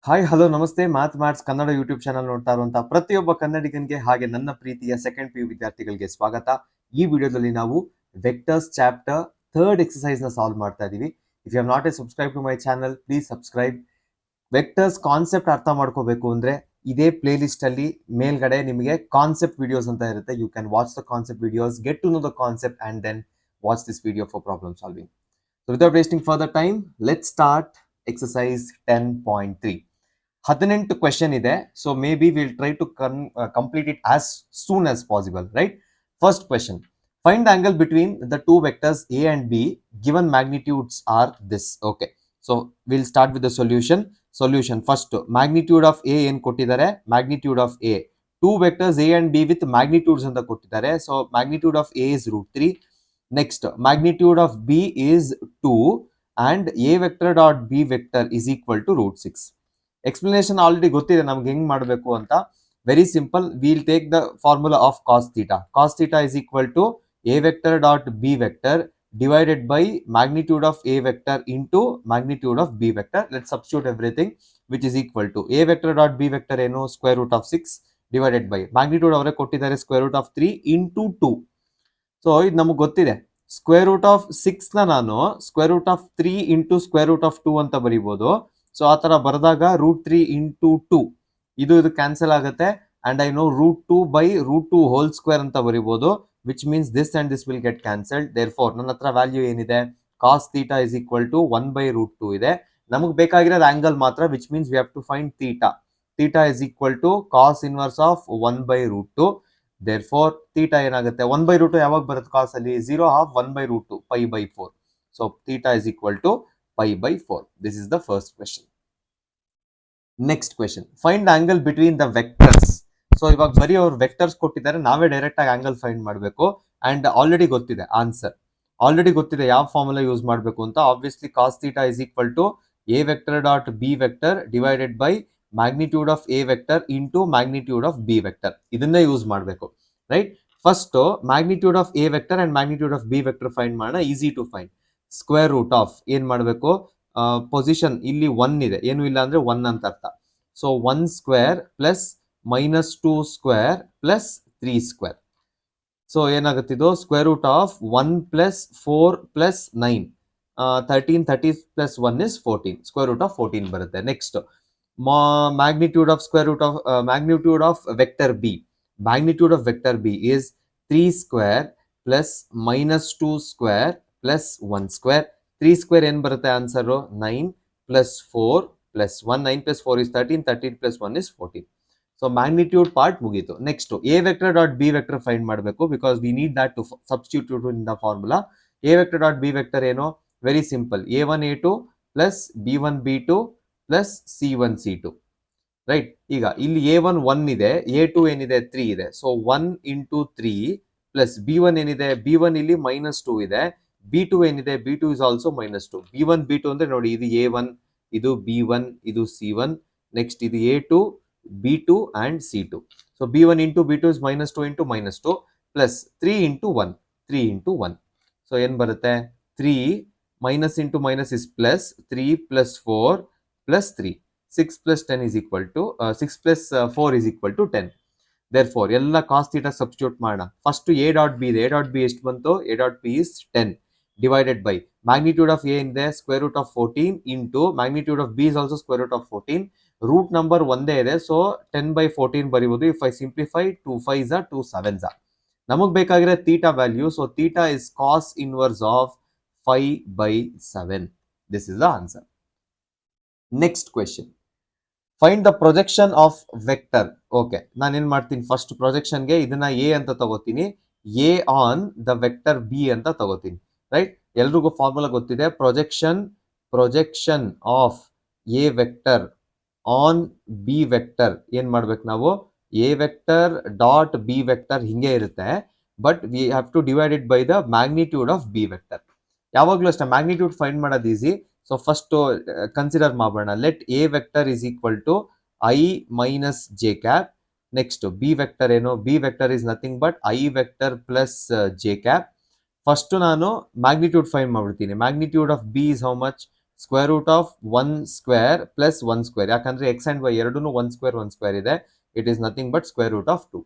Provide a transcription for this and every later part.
Hi hello ನಮಸ್ತೆ maths Kannada YouTube channel ನೋಡ್ತಾ ಇರುವಂತ ಪ್ರತಿಯೊಬ್ಬ ಕನ್ನಡಿಗನಿಗೆ ಹಾಗೆ ನನ್ನ ಪ್ರೀತಿಯ ಸೆಕೆಂಡ್ ಪಿ ಯು ವಿದ್ಯಾರ್ಥಿಗಳಿಗೆ ಸ್ವಾಗತ. ಈ ವಿಡಿಯೋದಲ್ಲಿ ನಾವು ವೆಕ್ಟರ್ಸ್ ಚಾಪ್ಟರ್ ಥರ್ಡ್ ಎಕ್ಸಸೈಸ್ ನ ಸಾಲ್ವ್ ಮಾಡ್ತಾ ಇದೀವಿ. If you have not a subscribe to my channel please subscribe. Vectors concept ಅರ್ಥ ಮಾಡ್ಕೋಬೇಕು ಅಂದ್ರೆ ಇದೇ ಪ್ಲೇ ಲಿಸ್ಟ್ ಅಲ್ಲಿ ಮೇಲ್ಗಡೆ ನಿಮಗೆ ಕಾನ್ಸೆಪ್ಟ್ ವಿಡಿಯೋಸ್ ಅಂತ ಇರುತ್ತೆ. You can watch the concept videos, get to know the concept and then watch this video for problem solving. So without wasting further time, let's start exercise 10.3. 18 question ಇದೆ, so maybe we'll try to complete it as soon as possible, right? First question, find the angle between the two vectors a and b given magnitudes are this. Okay, so we'll start with the solution. First, magnitude of a ಏನು ಕೊಟ್ಟಿದ್ದಾರೆ, magnitude of a, two vectors a and b with magnitudes ಅಂತ ಕೊಟ್ಟಿದ್ದಾರೆ. So magnitude of a is √3. Next, magnitude of b is 2 and a vector dot b vector is equal to √6. Explanation already ಗೊತ್ತಿದೆ ನಮ್ಗೆ ಹೆಂಗ್ ಮಾಡಬೇಕು ಅಂತ. Very simple, we'll take the formula of cos theta. Cos theta is equal to a vector dot b vector divided by magnitude of a vector into magnitude of b vector. Let's substitute everything, which is equal to a vector dot b vector ಏನು square root of 6 divided by magnitude ಅವರೇ ಕೊಟ್ಟಿದ್ದಾರೆ square root of 3 into 2. So ಇದು ನಮಗೆ ಗೊತ್ತಿದೆ, square root of 6 ನ ನಾನು square root of 3 into square root of 2 ಅಂತ ಬರೀಬಹುದು. So ಆ ತರ ಬರೆದಾಗ √3 ಇಂಟು 2 ಇದು ಕ್ಯಾನ್ಸಲ್ ಆಗುತ್ತೆ and I know √2 by √2 whole square ಅಂತ ಬರೀಬಹುದು, which means this and this will get cancelled. Therefore ನನ್ನ ಹತ್ರ ವ್ಯಾಲ್ಯೂ ಏನಿದೆ, cos theta is equal to 1/√2 ಇದೆ. ನಮಗೆ ಬೇಕಾಗಿರೋದು ಆಂಗಲ್ ಮಾತ್ರ, which means we have to find theta. Theta is equal to cos inverse of 1/√2. Therefore theta ಏನಾಗುತ್ತೆ, 1/√2 ಯಾವಾಗ ಬರುತ್ತೆ ಕಾಸ್ ಅಲ್ಲಿ, 0/2 1/√2 π/4. So theta is equal to π/4. This is the first question. Next question, find the angle between the vectors. So ಇವಾಗ ಬರೀ ಅವ್ರು vectors ಕೊಟ್ಟಿದ್ದಾರೆ, ನಾವೇ direct ಆಗಿ ಆಂಗಲ್ ಫೈಂಡ್ ಮಾಡಬೇಕು. ಅಂಡ್ ಆಲ್ರೆಡಿ ಗೊತ್ತಿದೆ ಆನ್ಸರ್, ಆಲ್ರೆಡಿ ಗೊತ್ತಿದೆ ಯಾವ ಫಾರ್ಮುಲಾ ಯೂಸ್ ಮಾಡಬೇಕು ಅಂತ. Obviously cos theta is equal to a vector dot b vector divided by magnitude of a vector into magnitude of b vector. ಇದನ್ನೇ use ಮಾಡಬೇಕು, right? First magnitude of a vector and magnitude of b vector find ಮಾಡೋಣ. Easy to find. Square root of ಏನ್ ಮಾಡಬೇಕು, position ಇಲ್ಲಿ 1 ಇದೆ, ಏನು ಇಲ್ಲ ಅಂದ್ರೆ 1 ಅಂತ ಅರ್ಥ. So 1 square plus -2 square plus 3 square. So ಏನಾಗುತ್ತೆ ಇದು, square root of 1 plus 4 plus 9 13, 30 plus 1 is 14, square root of 14 ಬರುತ್ತೆ. Next magnitude of square root of magnitude of vector b. Magnitude of vector b is 3 square plus -2 square plus 1 square. 3 square ಏನು ಬರುತ್ತೆ answer, 9 plus 4 plus 1, 9 plus 4 is 13, 13 plus 1 is 14. So magnitude part ಮುಗೀತು. Next A vector dot B vector find ಮಾಡಬೇಕು, because we need that to substitute in the formula. A vector dot B vector ಏನು, very simple, a1 a2 plus b1 b2 plus c1 c2, right? ಈಗ ಇಲ್ಲಿ a1 1 ಇದೆ, a2 ಏನಿದೆ 3 ಇದೆ. So 1 into 3 plus b1 ಏನಿದೆ, b1 ಇಲ್ಲಿ -2 ಇದೆ, b2 ಏನಿದೆ, b2 is also -2. b1 b2 ಅಂದ್ರೆ ನೋಡಿ, ಇದು a1, ಇದು b1, ಇದು c1, ನೆಕ್ಸ್ಟ್ ಇದು a2 b2 and c2. So b1 into b2 is -2 into -2 plus 3 into 1, 3 into 1. So ಏನು ಬರುತ್ತೆ, 3 minus into minus is plus, 3 plus 4 plus 3, 6 plus 10 is equal to 6 plus 4 is equal to 10. Therefore ಎಲ್ಲ cos theta substitute ಮಾಡೋಣ. First a dot b ಇದೆ, a dot b ಎಷ್ಟು ಬಂತು, a dot b is 10 divided by magnitude of a ಇದೆ square root of 14 into magnitude of b is also square root of 14. Root number ಒಂದೇ ಇದೆ, so 10/14 ಬರೀಬಹುದು. If I simplify 2 5s are 2 7s are. ನಮಗ್ ಬೇಕಾಗಿರೋ theta value, so theta is cos inverse of 5/7. This is the answer. Next question, find the projection of vector. Okay, ನಾನು ಏನ್ ಮಾಡ್ತೀನಿ, first ಪ್ರೊಜೆಕ್ಷನ್ಗೆ ಇದನ್ನ ಎ ಅಂತ ತಗೋತೀನಿ, A on the vector B ಅಂತ ತಗೋತೀನಿ, ರೈಟ್? ಎಲ್ರಿಗೂ ಫಾರ್ಮುಲಾ ಗೊತ್ತಿದೆ, projection of A vector on B vector ಏನ್ ಮಾಡ್ಬೇಕು ನಾವು, A vector dot B vector ಹಿಂಗೆ ಇರುತ್ತೆ, but we have to divide it by the magnitude of B vector. ಯಾವಾಗ್ಲೂ ಅಷ್ಟೇ ಮ್ಯಾಗ್ನಿಟ್ಯೂಡ್ ಫೈಂಡ್ ಮಾಡೋದು ಈಸಿ. ಸೊ ಫಸ್ಟ್ ಕನ್ಸಿಡರ್ ಮಾಡೋಣ, let A vector is equal to I minus J cap. Next B vector ಏನು, B vector is nothing but I vector plus J cap. First ನಾನು magnitude find ಮಾಡ್ಬಿಡ್ತೀನಿ. Magnitude of B is how much, square root of 1 square plus 1 square, ಯಾಕಂದ್ರೆ X and Y ಎರಡೂ 1 square ಇದೆ. It is nothing but square root of 2.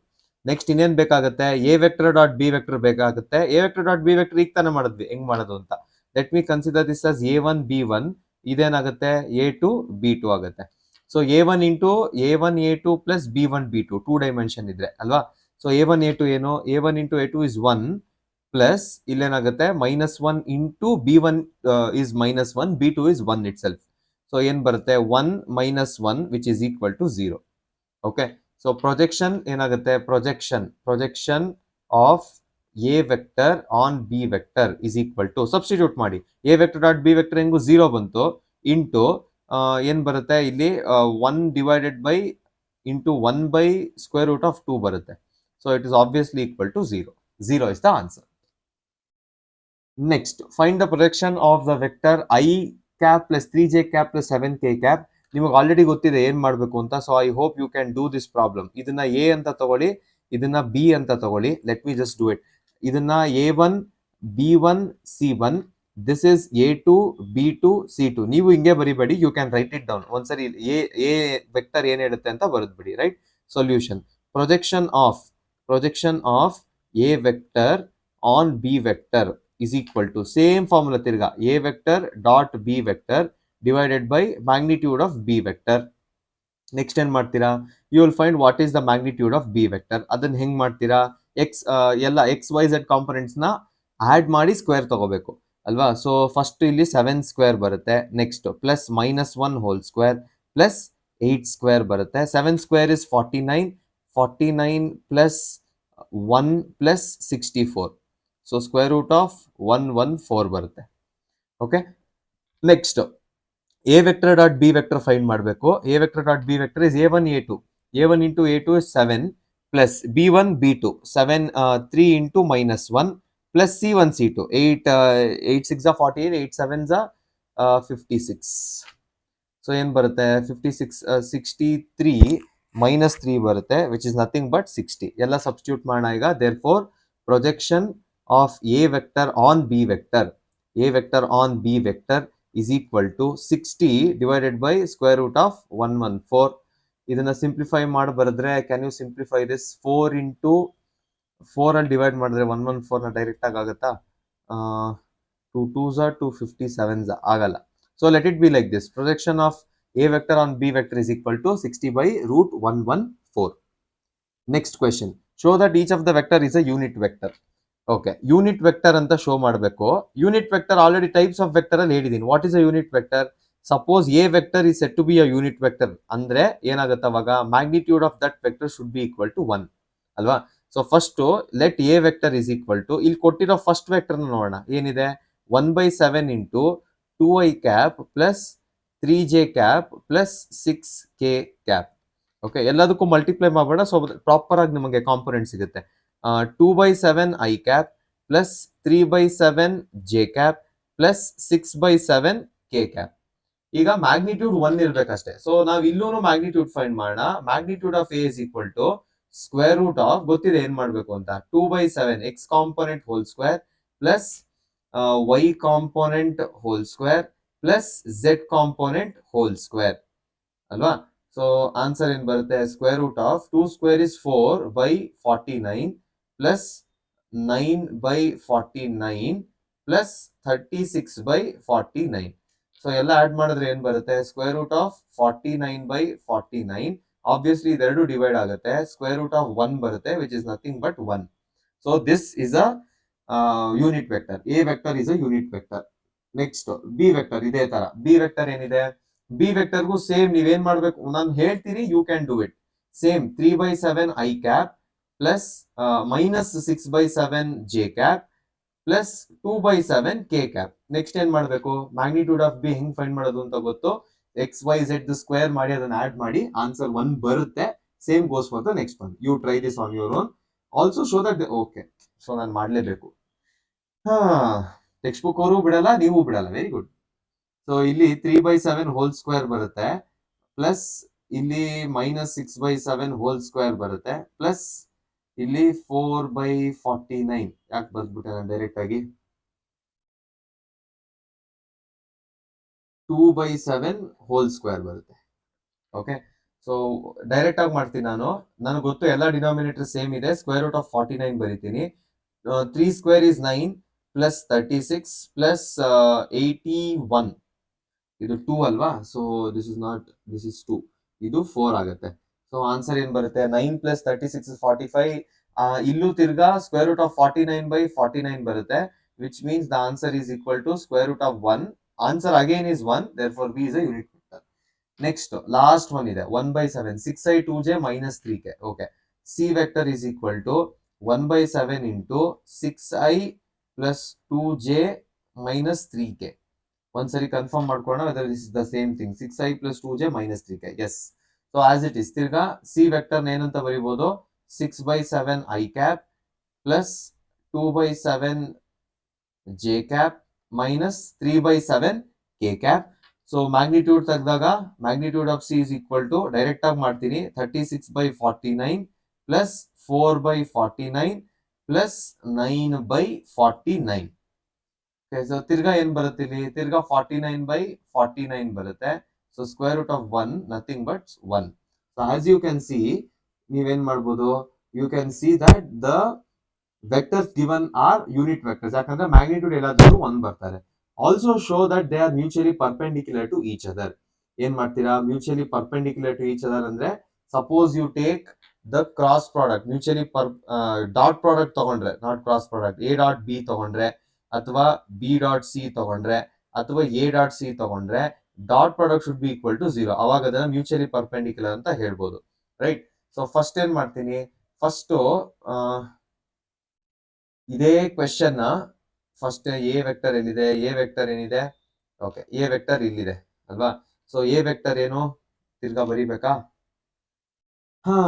Next ಇನ್ನೇನ್ ಬೇಕಾಗುತ್ತೆ, A vector dot B vector ಬೇಕಾಗುತ್ತೆ. A vector dot B vector ಈಗ ತಾನೇ ಮಾಡಿದ್ವಿ, ಹೆಂಗ್ ಮಾಡೋದು ಅಂತ. Let me consider this as A1 B1, ಇದೇನಾಗುತ್ತೆ A2 B2 ಆಗುತ್ತೆ. So A1 into A1 A2 plus B1 B2 2 dimension ಇದ್ರೆ ಅಲ್ವಾ. ಸೊ A1 A2 ಏನು, A1 into A2 is 1 plus ಇಲ್ಲೇನಾಗುತ್ತೆ -1 into B1 is -1, B2 is 1 itself. So ಏನ್ ಬರುತ್ತೆ 1 - 1 which is equal to 0. Okay, so projection ಏನಾಗುತ್ತೆ, projection of A vector on B vector is equal to, substitute ಮಾಡಿ, A vector dot B vector ಹೆಂಗು 0 ಬಂತು, into ಏನ್ ಬರುತ್ತೆ ಇಲ್ಲಿ 1 divided by into 1 by square root of 2 ಬರುತ್ತೆ. So it is obviously equal to 0. 0 is the answer. Next find the projection of the vector I cap plus 3j cap plus 7k cap. ನಿಮಗೆ already ಗೊತ್ತಿದೆ ಏನ್ ಮಾಡಬೇಕು ಅಂತ. So I hope you can do this problem. ಇದನ್ನ A ಅಂತ ತಗೊಳ್ಳಿ, ಇದನ್ನ B ಅಂತ ತಗೊಳ್ಳಿ. Let me just do it. ಇದನ್ನ A1 B1 C1, this is A2 B2 C2. ನೀವು ಹಿಂಗೆ ಬರಿಬೇಡಿ, you can write it down. ಒಂದ್ಸರಿ ಎ ವೆಕ್ಟರ್ ಏನ್ ಹೇಳುತ್ತೆ ಅಂತ ಬರೆದ್ಬಿಡಿ. Right, solution projection of A vector on B vector is equal to same formula ತಿರ್ಗಾ a vector dot b vector divided by magnitude of b vector. Next ಏನ್ ಮಾಡ್ತೀರಾ, you will find what is the magnitude of B vector. ಅದನ್ನ ಹೆಂಗ್ ಮಾಡ್ತೀರಾ, ಎಲ್ಲ XYZ components ನ add ಮಾಡಿ square ತಗೋಬೇಕು ಅಲ್ವಾ. ಸೊ ಫಸ್ಟ್ ಇಲ್ಲಿ 7 ಸ್ಕ್ವೇರ್ ಬರುತ್ತೆ, next plus -1 whole square plus 8 square ಬರುತ್ತೆ. 7 square is 49 plus 1 plus 64. So square root of 114 ಬರುತ್ತೆ. Okay, next A vector dot B vector find ಮಾಡಬೇಕು. A vector dot B vector is A1 A2. A1 into A2 is 7 plus B1 B2 7 3 into -1 plus C1 C2 8 8 6 48 8 7 56. So ಏನ್ ಬರುತ್ತೆ 56 63 -3 ಬರುತ್ತೆ which is nothing but 60. ಎಲ್ಲ substitute ಮಾಡೋಣ ಈಗ. Therefore projection of a vector on b vector is equal to 60 divided by square root of 114. ಇದನ್ನ simplify ಮಾಡಿ ಬರೆದ್ರೆ, can you simplify this, 4 into 4 ಅಲ್ಲಿ ಡಿವೈಡ್ ಮಾಡಿದ್ರೆ 114 ನ ಡೈರೆಕ್ಟ್ ಆಗಿ ಆಗುತ್ತಾ, 2 2s 257s ಆಗಲ್ಲ. So let it be like this, projection of a vector on b vector is equal to 60 by root 114. Next question, show that each of the vector is a unit vector. Okay, unit vector ಅಂತ show ಮಾಡಬೇಕು. Unit vector already types of vector ಅಲ್ಲಿ ಹೇಳಿದೀನಿ. What is a unit vector? Suppose A vector is set to be a unit vector ಅಂದ್ರೆ ಏನಾಗುತ್ತೆ ಅವಾಗ, magnitude of that vector should be equal to 1 ಅಲ್ವಾ. So first let A vector is equal to, ಇಲ್ಲಿ ಕೊಟ್ಟಿರೋ first vector ನೋಡೋಣ ಏನಿದೆ, 1/7 into 2i cap plus 3j cap plus 6k cap. Okay, ಎಲ್ಲದಕ್ಕೂ multiply ಮಾಡಬೇಡ, ಸೊ ಪ್ರಾಪರ್ ಆಗಿ ನಿಮಗೆ component ಸಿಗುತ್ತೆ. 2/7 i cap plus 3/7 j cap plus 6/7 k cap. ಈಗ ಮ್ಯಾಗ್ನಿಟ್ಯೂಡ್ 1 ಇರ್ಬೇಕಷ್ಟೇ. ಸೊ ನಾವ್ ಇಲ್ಲೂ ಮ್ಯಾಗ್ನಿಟ್ಯೂಡ್ ಫೈಂಡ್ ಮಾಡೋಣ. Magnitude of A is equal to square root of, ಗೊತ್ತಿದೆ ಏನ್ ಮಾಡ್ಬೇಕು ಅಂತ, 2/7 x component whole square plus y component whole square plus z component whole square ಅಲ್ವಾ. ಸೊ ಆನ್ಸರ್ ಏನ್ ಬರುತ್ತೆ, square root of 2 square is 4/49 plus 9/49 plus 36/49. So ಎಲ್ಲ add ಮಾಡಿದ್ರೆ ಏನ್ ಬರುತ್ತೆ, ಸ್ಕ್ವೇರ್ ರೂಟ್ ಆಫ್ 49/49. ಆಬ್ವಿಯಸ್ಲಿ ಇದೆರಡು ಡಿವೈಡ್ ಆಗುತ್ತೆ, ಸ್ಕ್ವೇರ್ ರೂಟ್ ಆಫ್ 1 ಬರುತ್ತೆ which is nothing but 1. So this is a unit vector. A vector is a unit vector. Next B vector ಇದೇ ತರ. B vector ಏನಿದೆ, ಬಿ ವೆಕ್ಟರ್ಗೂ ಸೇಮ್ ನೀವೇನ್ ಮಾಡ್ಬೇಕು, ನಾನು ಹೇಳ್ತೀನಿ, you can do it. Same 3/7 i cap plus -6/7 j cap plus 2/7 k cap. Next ಏನ್ ಮಾಡ್ಬೇಕು, ಮ್ಯಾಗ್ನಿಟ್ಯೂಡ್ ಆಫ್ ಬಿ ಹೆಂಗ್ ಫೈಂಡ್ ಮಾಡೋದು ಅಂತ ಗೊತ್ತು. XYZ ಸ್ಕ್ವೇರ್ ಮಾಡಿ ಅದನ್ನ ಆಡ್ ಮಾಡಿ ಆನ್ಸರ್ 1 ಬರುತ್ತೆ. Same goes for the next one. You try this on your own. Also show that okay. So ನಾನು ಮಾಡ್ಲೇಬೇಕು. ಟೆಕ್ಸ್ಟ್ ಬುಕ್ ಅವರು ಬಿಡಲ್ಲ, ನೀವು ಬಿಡಲ್ಲ. Very good. ಸೊ ಇಲ್ಲಿ 3/7 ಹೋಲ್ ಸ್ಕ್ವೇರ್ ಬರುತ್ತೆ, ಪ್ಲಸ್ ಇಲ್ಲಿ -6/7 ಹೋಲ್ ಸ್ಕ್ವೇರ್ ಬರುತ್ತೆ, ಪ್ಲಸ್ ಇಲ್ಲಿ 4/49. ಯಾಕೆ ಬರ್ದ್ಬಿಟ್ಟೆ ನಾನು ಡೈರೆಕ್ಟ್ ಆಗಿ. 2/7 ಹೋಲ್ ಸ್ಕ್ವೇರ್ ಬರುತ್ತೆ. ಓಕೆ, ಸೊ ಡೈರೆಕ್ಟ್ ಆಗಿ ಮಾಡ್ತೀನಿ ನಾನು. ನನಗೆ ಗೊತ್ತು ಎಲ್ಲ ಡಿನಾಮಿನೇಟರ್ ಸೇಮ್ ಇದೆ. ಸ್ಕ್ವೇರ್ ರೂಟ್ ಆಫ್ 49 ಬರೀತೀನಿ. 3 ಸ್ಕ್ವೇರ್ ಇಸ್ 9 ಪ್ಲಸ್ 36 ಪ್ಲಸ್ 81. ಇದು 2 ಅಲ್ವಾ? So this is not, this is 2, ಇದು 4 ಆಗುತ್ತೆ. ಸೊ ಆನ್ಸರ್ ಏನ್ ಬರುತ್ತೆ? 9 ಪ್ಲಸ್ 36 ಇಸ್ 45. ಇಲ್ಲೂ ತಿರ್ಗಾ ಸ್ಕ್ವೇರ್ ರೂಟ್ ಆಫ್ 49/49 ಬರುತ್ತೆ, which means the answer is equal to square root of 1. Answer again is 1, therefore b is a unit vector. Next last one ಇದೆ 1/7. 6i 2j minus 3k. Okay, C vector is equal to 1/7 into 6i plus 2j minus 3k. ಒಂದ್ಸರಿ confirm ಮಾಡ್ಕೊಳ್ಳೋಣ whether this is the same thing. 6i plus 2j minus 3k. Yes, so as it is. ತಿರ್ಗಾ C vector ಏನಂತ ಬರೀಬಹುದು? 6/7 i cap plus 2/7 j cap minus 3/7 k cap. So magnitude ತೆಗೆದಾಗ magnitude of C is equal to, direct ಆಗಿ ಮಾಡ್ತೀನಿ, 36/49 plus 4/49 plus 9/49. So ತಿರ್ಗಾ ಏನ್ ಬರುತ್ತೆ ಇಲ್ಲಿ? ತಿರ್ಗಾ 49/49 ಬರುತ್ತೆ. So square root of 1 nothing but 1. So as you can see, ನೀವೇನ್ ಮಾಡ್ಬೋದು? You can see that the vectors given are unit vectors, ಯಾಕಂದ್ರೆ ಮ್ಯಾಗ್ನಿಟ್ಯೂಡ್ ಎಲ್ಲಾದ್ರೂ 1 ಬರ್ತಾರೆ. Also show that they are mutually perpendicular to each other. ಏನ್ ಮಾಡ್ತೀರಾ? Mutually perpendicular to each other ಅಂದ್ರೆ, suppose you take the cross product, mutually dot product ತಗೊಂಡ್ರೆ, not cross product, A dot B ತಗೊಂಡ್ರೆ ಅಥವಾ B dot C ತಗೊಂಡ್ರೆ ಅಥವಾ A dot C ತಗೊಂಡ್ರೆ, dot product should be equal to 0. ಅವಾಗ ಅದನ್ನ mutually perpendicular ಅಂತ ಹೇಳ್ಬೋದು, ರೈಟ್? ಸೊ ಫಸ್ಟ್ ಏನ್ ಮಾಡ್ತೀನಿ? ಫಸ್ಟ್ ಇದೇ ಕ್ವೆಶನ್ ಫಸ್ಟ್ ಎ ವೆಕ್ಟರ್ ಎಲ್ಲಿದೆ? ಎ ವೆಕ್ಟರ್ ಏನಿದೆ? ಓಕೆ, ಎ ವೆಕ್ಟರ್ ಇಲ್ಲಿದೆ ಅಲ್ವಾ? ಸೊ ಎ ವೆಕ್ಟರ್ ಏನು ತಿರ್ಗಾ ಬರಿಬೇಕಾ? ಹಾ,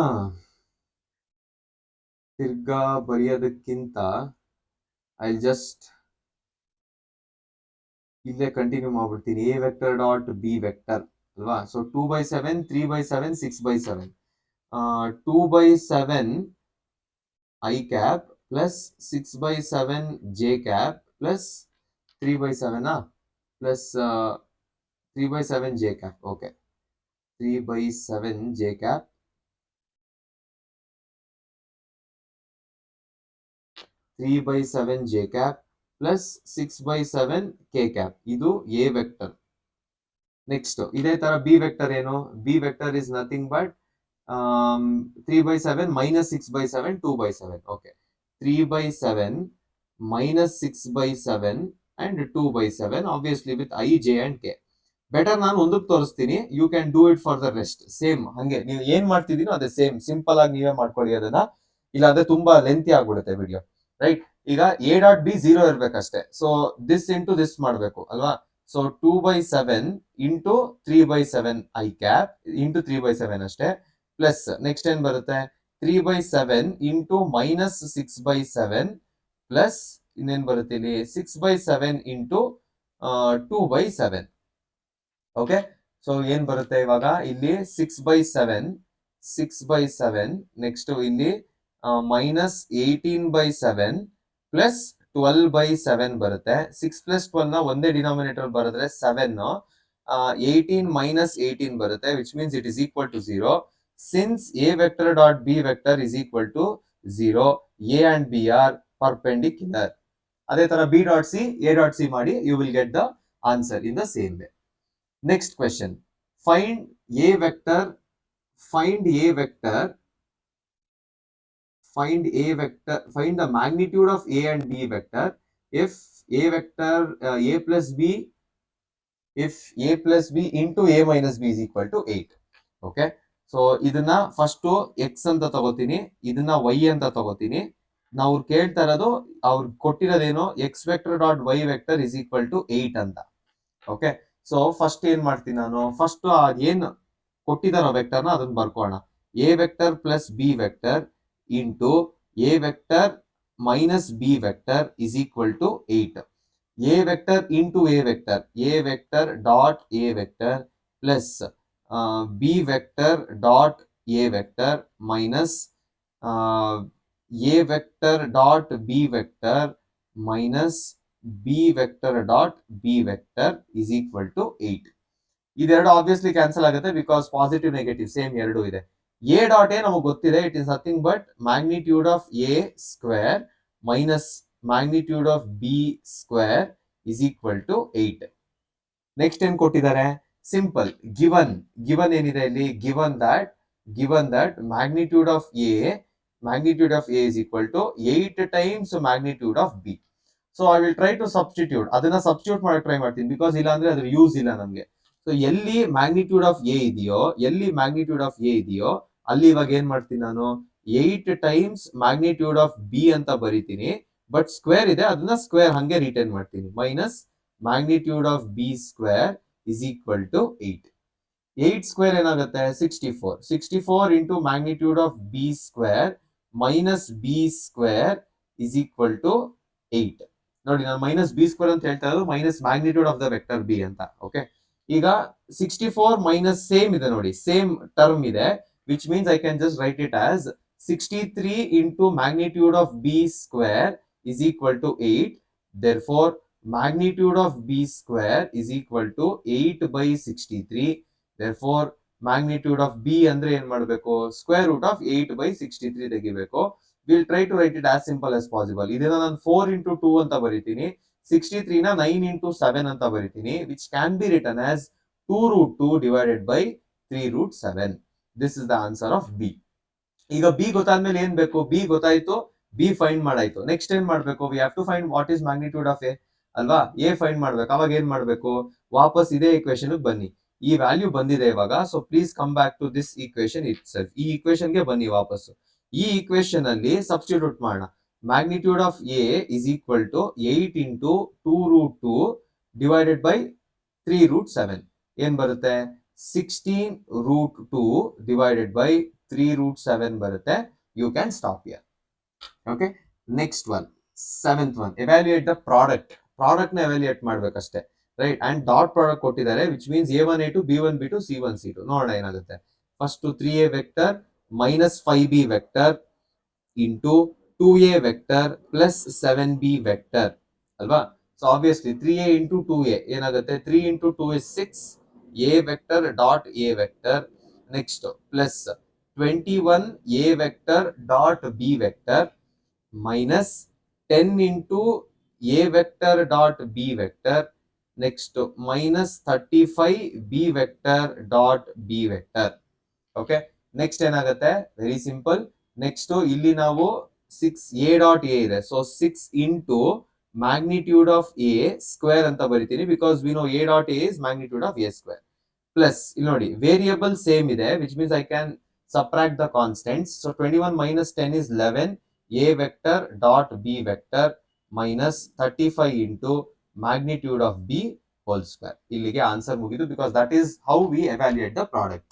ತಿರ್ಗಾ ಬರೆಯೋದಕ್ಕಿಂತ ಐ ಜಸ್ಟ್ ಇಲ್ಲೇ ಕಂಟಿನ್ಯೂ ಮಾಡ್ಬಿಡ್ತೀನಿ. A vector dot B vector ಅಲ್ವಾ? So 2/7, 3/7, 6/7. 2/7 i cap plus 6/7 j cap plus 3/7 plus 3/7 j cap. Okay, 3/7 j cap 3/7 j cap plus 6/7 k cap. ಇದು ಎ ವೆಕ್ಟರ್. ನೆಕ್ಸ್ಟ್ ಇದೇ ತರ ಬಿ ವೆಕ್ಟರ್ ಏನು? B vector is nothing but 3/7 minus 6/7, 2/7. Okay, 3/7 minus 6/7 and 2/7, obviously with i, j and k. Better ನಾನು ಒಂದಕ್ಕೆ ತೋರಿಸ್ತೀನಿ, you can do it for the rest. Same ಹಂಗೆ ನೀವು ಏನ್ ಮಾಡ್ತಿದ್ದೀನೋ ಅದೇ ಸೇಮ್ ಸಿಂಪಲ್ ಆಗಿ ನೀವೇ ಮಾಡ್ಕೊಳ್ಳಿ ಅದನ್ನ, ಇಲ್ಲ ಅದೇ ತುಂಬಾ ಲೆಂತಿ ಆಗ್ಬಿಡುತ್ತೆ ವಿಡಿಯೋ, ರೈಟ್? ಈಗ ಎ ಡಾಟ್ ಬಿ 0 ಇರ್ಬೇಕಷ್ಟೇ. ಸೊ ದಿಸ್ ಇಂಟು ದಿಸ್ ಮಾಡ್ಬೇಕು ಅಲ್ವಾ? So 2/7 into 3/7 i cap into 3/7 ಅಷ್ಟೇ. ಪ್ಲಸ್ ನೆಕ್ಸ್ಟ್ ಏನ್ ಬರುತ್ತೆ? 3/7 ಇಂಟು ಮೈನಸ್ 6/7 ಪ್ಲಸ್ ಇನ್ನೇನ್ ಬರುತ್ತೆ ಇಲ್ಲಿ? 6/7 ಇಂಟು 2/7. ಓಕೆ, ಸೊ ಏನ್ ಬರುತ್ತೆ ಇವಾಗ ಇಲ್ಲಿ? 6/7 ನೆಕ್ಸ್ಟ್ ಇಲ್ಲಿ ಮೈನಸ್ 18/7 ಪ್ಲಸ್ 12/7 ಬರುತ್ತೆ. 6 ಪ್ಲಸ್ 12 ನ ಒಂದೇ ಡಿನಾಮಿನೇಟರ್ ಬರೆದ್ರೆ 7, 18 ಮೈನಸ್ 18 ಬರುತ್ತೆ, which means it is equal to 0. Since A vector dot B vector is equal to 0, A and B are perpendicular. ಅದೇ ತರ B dot C, A dot C ಮಾಡಿ, you will get the answer in the same way. Next question. Find a vector. Find the magnitude of a and b vector if a vector a plus b, if a plus b into a minus b is equal to 8. Okay. So ಇದನ್ನ first x ಅಂತ ತಗೋತೀನಿ, ಇದನ್ನ y ಅಂತ ತಗೋತೀನಿ. ನಾವು ಕೇಳ್ತಾ ಇರೋದು, ಅವ್ರು ಕೊಟ್ಟಿರೋದೇನು? x vector dot y vector is equal to 8 ಅಂತ. ಓಕೆ, ಸೊ ಫಸ್ಟ್ ಏನ್ ಮಾಡ್ತೀನಿ ನಾನು? ಫಸ್ಟ್ ಏನ್ ಕೊಟ್ಟಿದಾರೋ ವೆಕ್ಟರ್ನ ಅದನ್ನ ಬರ್ಕೋಣ. A vector plus B vector into A vector minus B vector is equal to 8. A vector into A vector dot A vector plus B vector dot A vector minus A vector dot B vector minus B vector dot B vector is equal to 8. ಇದೆರಡು obviously cancel ಆಗುತ್ತೆ because positive negative same ಎರಡು ಇದೆ. A dot A ನಮಗೆ ಗೊತ್ತಿದೆ, it is nothing but magnitude of A square minus magnitude of B square is equal to 8. Next ಏನ್ ಕೊಟ್ಟಿದ್ದಾರೆ, simple given ಏನಿದೆ ಇಲ್ಲಿ, given that magnitude of A is equal to 8 times magnitude of B. So I will try to substitute, ಅದನ್ನ substitute ಮಾಡಕ್ try ಮಾಡ್ತೀನಿ because ಇಲ್ಲ ಅಂದ್ರೆ ಅದ್ರ ಯೂಸ್ ಇಲ್ಲ ನಮ್ಗೆ. ಸೊ ಎಲ್ಲಿ ಮ್ಯಾಗ್ನಿಟ್ಯೂಡ್ ಆಫ್ ಎ ಇದೆಯೋ ಅಲ್ಲಿ ಇವಾಗ ಏನ್ ಮಾಡ್ತೀನಿ ನಾನು 8 ಟೈಮ್ಸ್ ಮ್ಯಾಗ್ನಿಟ್ಯೂಡ್ ಆಫ್ ಬಿ ಅಂತ ಬರೀತೀನಿ, ಬಟ್ ಸ್ಕ್ವೇರ್ ಇದೆ ಅದನ್ನ ಸ್ಕ್ವೇರ್ ಹಂಗೆ ರಿಟೈನ್ ಮಾಡ್ತೀನಿ, minus magnitude of B square is equal to 8. 8 square ಏನಾಗುತ್ತೆ 64 into magnitude of B square minus B square is equal to 8. ನೋಡಿ ನಾನು ಮೈನಸ್ ಬಿ ಸ್ಕ್ವೇರ್ ಅಂತ ಹೇಳ್ತಾ ಇರೋದು minus magnitude of the vector B ಅಂತ. Okay, ಈಗ 64 minus same ಇದೆ ನೋಡಿ, ಸೇಮ್ ಟರ್ಮ್ ಇದೆ, which means I can just write it as 63 into magnitude of B square is equal to 8. therefore magnitude of b square is equal to 8 by 63. therefore magnitude of b ಅಂದ್ರೆ ಏನ್ ಮಾಡಬೇಕು, square root of 8 by 63 ತೆಗಿಬೇಕು. we'll try to write it as simple as possible. ಇದನ್ನ ನಾನು 4 into 2 ಅಂತ ಬರೀತೀನಿ, 63 ನ 9 into 7 ಅಂತ ಬರೀತೀನಿ, which can be written as 2 root 2 divided by 3 root 7. this is the answer of b. ಈಗ b ಗೊತ್ತಾದ್ಮೇಲೆ ಏನ್ ಬೇಕು, b ಗೊತ್ತಾಯ್ತು, b ಫೈಂಡ್ ಮಾಡಾಯ್ತು. ನೆಕ್ಸ್ಟ್ ಏನ್ ಮಾಡ್ಬೇಕು, we have to find what is magnitude of a ಅಲ್ವಾ, ಎ ಫೈಂಡ್ ಮಾಡ್ಬೇಕು. ಅವಾಗ ಏನ್ ಮಾಡ್ಬೇಕು, ವಾಪಸ್ ಇದೇ ಇಕ್ವೇಶನ್ ಬನ್ನಿ, ಈ ವ್ಯಾಲ್ಯೂ ಬಂದಿದೆ ಇವಾಗ. So please come back to this equation itself, ಈ ಈಕ್ವೇಶನ್ ಗೆ ಬನ್ನಿ ವಾಪಸ್. ಈ ಈಕ್ವೇಶನ್ ಅಲ್ಲಿ ಸಬ್ಸ್ಟಿಟ್ಯೂಟ್ ಮಾಡೋಣ. Magnitude of A is equal to 8 into 2 root 2 divided by 3 root 7 ಏನ್ ಬರುತ್ತೆ, 16 ರೂಟ್ 2 ಡಿವೈಡೆಡ್ ಬೈ 3 ರೂಟ್ 7 ಬರುತ್ತೆ. You can stop here. Okay, next one, 7th one, evaluate the product ನ ಎವ್ಯಾಲ್ಯೂಯೇಟ್ ಮಾಡ್ಬೇಕಷ್ಟೇ, ರೈಟ್. ಅಂಡ್ ಡಾಟ್ ಪ್ರಾಡಕ್ಟ್ ಕೊಟ್ಟಿದ್ದಾರೆ, which means a1 a2 b1 b2 c1 c2. ನೋಡೋಣ ಏನಾಗುತ್ತೆ. First 3a vector minus 5b vector into 2a vector plus 7b vector ಅಲ್ವಾ. So obviously 3a into 2a ಏನಾಗುತ್ತೆ, 3 into 2 is 6, a vector dot a vector. Next plus 21a vector dot b vector minus 10 into a vector dot b vector. Next minus 35 b vector dot b vector. Okay, next ಏನಾಗುತ್ತೆ, very simple. Next ಇಲ್ಲಿ ನಾವು 6a dot a ಇದೆ, so 6 into magnitude of a square ಅಂತ ಬರಿತೀನಿ, because we know a ಡಾಟ್ a is magnitude of a square. Plus ಇಲ್ಲಿ ನೋಡಿ variable same ಇದೆ, which means I can subtract the constants. So 21 minus 10 is 11 a vector dot b vector minus 35 into magnitude of b whole square. ಇಲ್ಲಿಗೆ answer ಮುಗಿದು, because that is how we evaluate the product.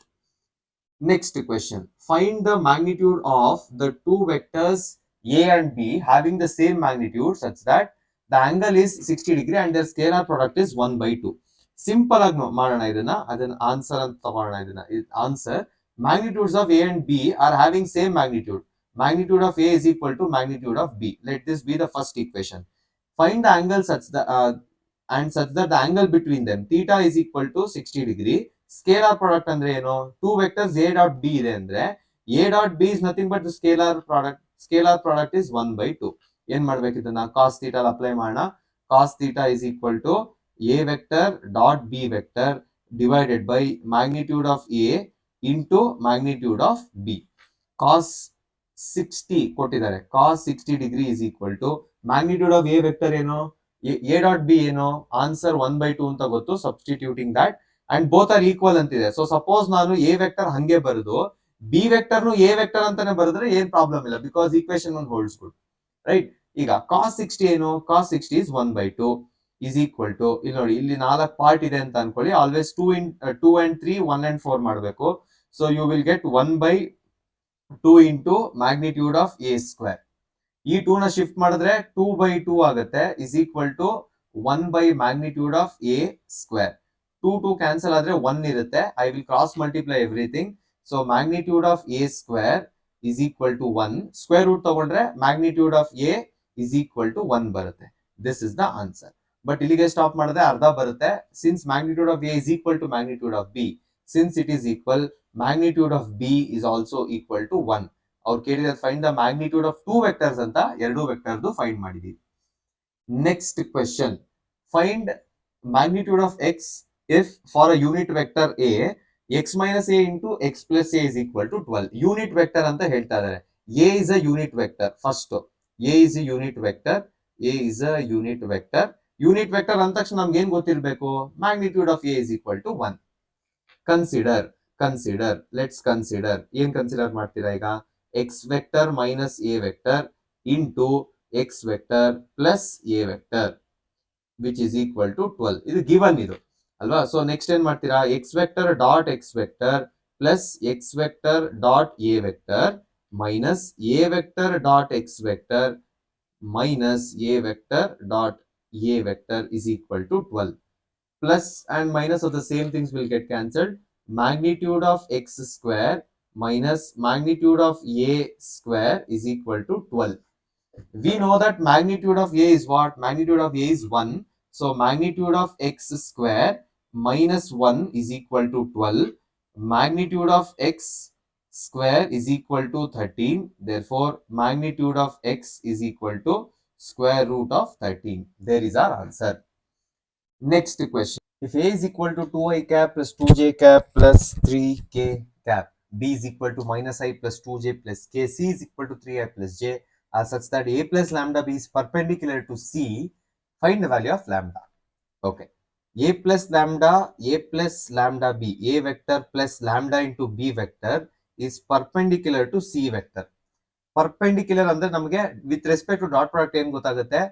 Next question, find the magnitude of the two vectors a and b having the same magnitude such that the angle is 60 degree and their scalar product is 1/2. Simple ಆಗಿ ಮಾಡೋಣ ಇದನ್ನ, ಅದನ್ನ answer ಅಂತ ತಗೊಳ್ಳೋಣ. ಇದನ್ನ answer, magnitudes of a and b are having same magnitude. Magnitude of a is equal to magnitude of b. Let this be the first equation. Find the angle such that the angle between them theta is equal to 60 degree. Scalar product ಅಂದ್ರೆ ಏನು, two vectors a dot b ಇದೆ ಅಂದ್ರೆ a dot b is nothing but the scalar product. Scalar product is 1/2. ಏನ್ ಮಾಡ್ಬೇಕು, ಇದನ್ನ cos theta apply ಮಾಡೋಣ. Cos theta is equal to a vector dot b vector divided by magnitude of a into magnitude of b. Cos 60 ಕೊಟ್ಟಿದ್ದಾರೆ, cos 60 degree is equal to magnitude of a vector ಏನು, a dot b ಏನು, answer 1/2 ಅಂತ ಗೊತ್ತು, substituting that, and both are equal ಅಂತಿದೆ. So suppose ನಾನು a vector ಹಂಗೆ ಬರೆದು b ವೆಕ್ಟರ್ನು a vector ಅಂತಾನೆ ಬರೆದ್ರೆ ಏನ್ ಪ್ರಾಬ್ಲಮ್ ಇಲ್ಲ, because equation one holds good, right. ಈಗ cos 60 ಏನು, cos 60 is 1/2 is equal to, ಇಲ್ಲಿ ನೋಡಿ ಇಲ್ಲಿ 4 ಪಾರ್ಟ್ ಇದೆ ಅಂತ ಅನ್ಕೊಳ್ಳಿ, ಆಲ್ವೇಸ್ 2 and 3 1 and 4 ಮಾಡಬೇಕು. So you will get 1/2 into magnitude of a square. ಈ 2 ನ ಶಿಫ್ಟ್ ಮಾಡಿದ್ರೆ 2/2 ಆಗುತ್ತೆ, is equal to 1 by magnitude of a square. 2 cancel ಆದ್ರೆ 1 ಇರುತ್ತೆ. I will cross multiply everything. So magnitude of a square is equal to 1. Square root ತಗೊಂಡ್ರೆ magnitude of a is equal to 1 ಬರುತ್ತೆ. This is the answer. But ಇಲ್ಲಿಗೆ stop ಮಾಡಿದ್ರೆ ಅರ್ಧ ಬರುತ್ತೆ. Since magnitude of A is equal to magnitude of B, since it is equal, magnitude of B is also equal to 1. ಅವ್ರು ಕೇಳಿದ್ರೆ find the magnitude of 2 vectors ಅಂತ, 2 ವೆಕ್ಟರ್ದು find ಮಾಡಿದೀವಿ. Next question, find magnitude of x if for a unit vector a x minus a into x plus a is equal to 12. Unit vector ಅಂತ ಹೇಳ್ತಾ ಇದ್ದಾರೆ. a is a unit vector. First a is a unit vector, a is a unit vector. Unit vector ಅಂದ ತಕ್ಷಣ ನಮ್ಗೆ ಏನ್ ಗೊತ್ತಿರಬೇಕು? magnitude of a is equal to 1. Consider let's consider. ಏನ್ consider ಮಾಡ್ತೀರಾ ಈಗ? x vector minus a vector into x vector plus a vector which is equal to 12. ಇದು given ಇದು ಅಲ್ವಾ? ಸೊ ನೆಕ್ಸ್ಟ್ ಏನ್ ಮಾಡ್ತೀರಾ? x vector dot x vector plus x vector dot a vector minus a vector dot x vector minus a vector dot a vector is equal to 12. Plus and minus of the same things will get cancelled. Magnitude of x square minus magnitude of a square is equal to 12. We know that magnitude of a is what? Magnitude of a is 1. So magnitude of x square minus 1 is equal to 12. Magnitude of x square is equal to 13. Therefore magnitude of x is equal to square root of 13. There is our answer. Next question. If a is equal to 2i cap plus 2j cap plus 3k cap, b is equal to minus i plus 2j plus k, c is equal to 3i plus j, are such that a plus lambda b is perpendicular to c, find the value of lambda. Okay. A plus lambda b, a vector plus lambda into b vector is perpendicular to c vector. Perpendicular ಅಂದ್ರೆ ನಮಗೆ with respect to dot product ಏನ್ ಗೊತ್ತಾಗುತ್ತೆ?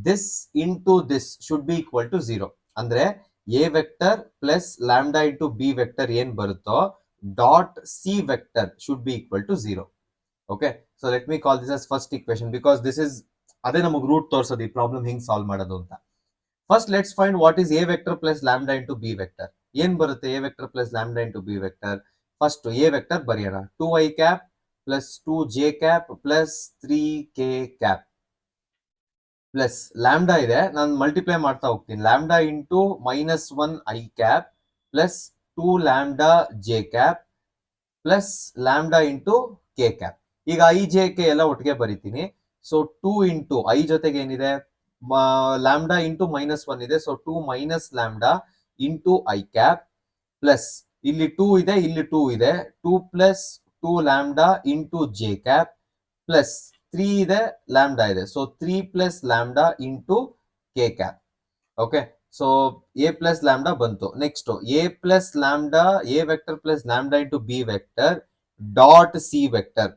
This into this should be equal to 0. ಅಂದ್ರೆ a vector plus lambda into b vector ಏನ್ ಬರುತ್ತೋ dot c vector should be equal to 0. Okay. So let me call this as first equation because this is ಅದೇ ನಮಗೆ root ತೋರಿಸೋದು ಈ problem ಹಿಂಗ್ solve ಮಾಡೋದು ಅಂತ. First let's find what is A vector plus lambda into B vector. ಏನ್ ಬರುತ್ತೆ A vector plus lambda into B vector? First A vector ಬರೆಯೋಣ. 2i cap plus 2j cap plus 3k cap plus lambda ಇದೆ, ನಾನು multiply ಮಾಡ್ತಾ ಹೋಗ್ತೀನಿ. Lambda into minus 1i cap plus 2 lambda j cap plus lambda into k cap. ಈಗ i j k ಎಲ್ಲ ಒಟ್ಟಿಗೆ ಬರೀತೀನಿ. So 2 into i ಜೊತೆಗೆ ಏನಿದೆ? ಲ್ಯಾಂಬ್ಡಾ ಇಂಟು ಮೈನಸ್ 1 ಇದೆ. So 2 minus lambda into I cap plus ಇಲ್ಲಿ 2 ಇದೆ, ಇಲ್ಲಿ 2 ಇದೆ. 2 plus 2 lambda into J cap plus 3 ಇದೆ, ಲ್ಯಾಂಬ್ಡಾ ಇದೆ. So 3 plus lambda into K cap. Okay. So A plus lambda ಬಂತು. Next A plus lambda, A vector plus lambda into B vector dot C vector.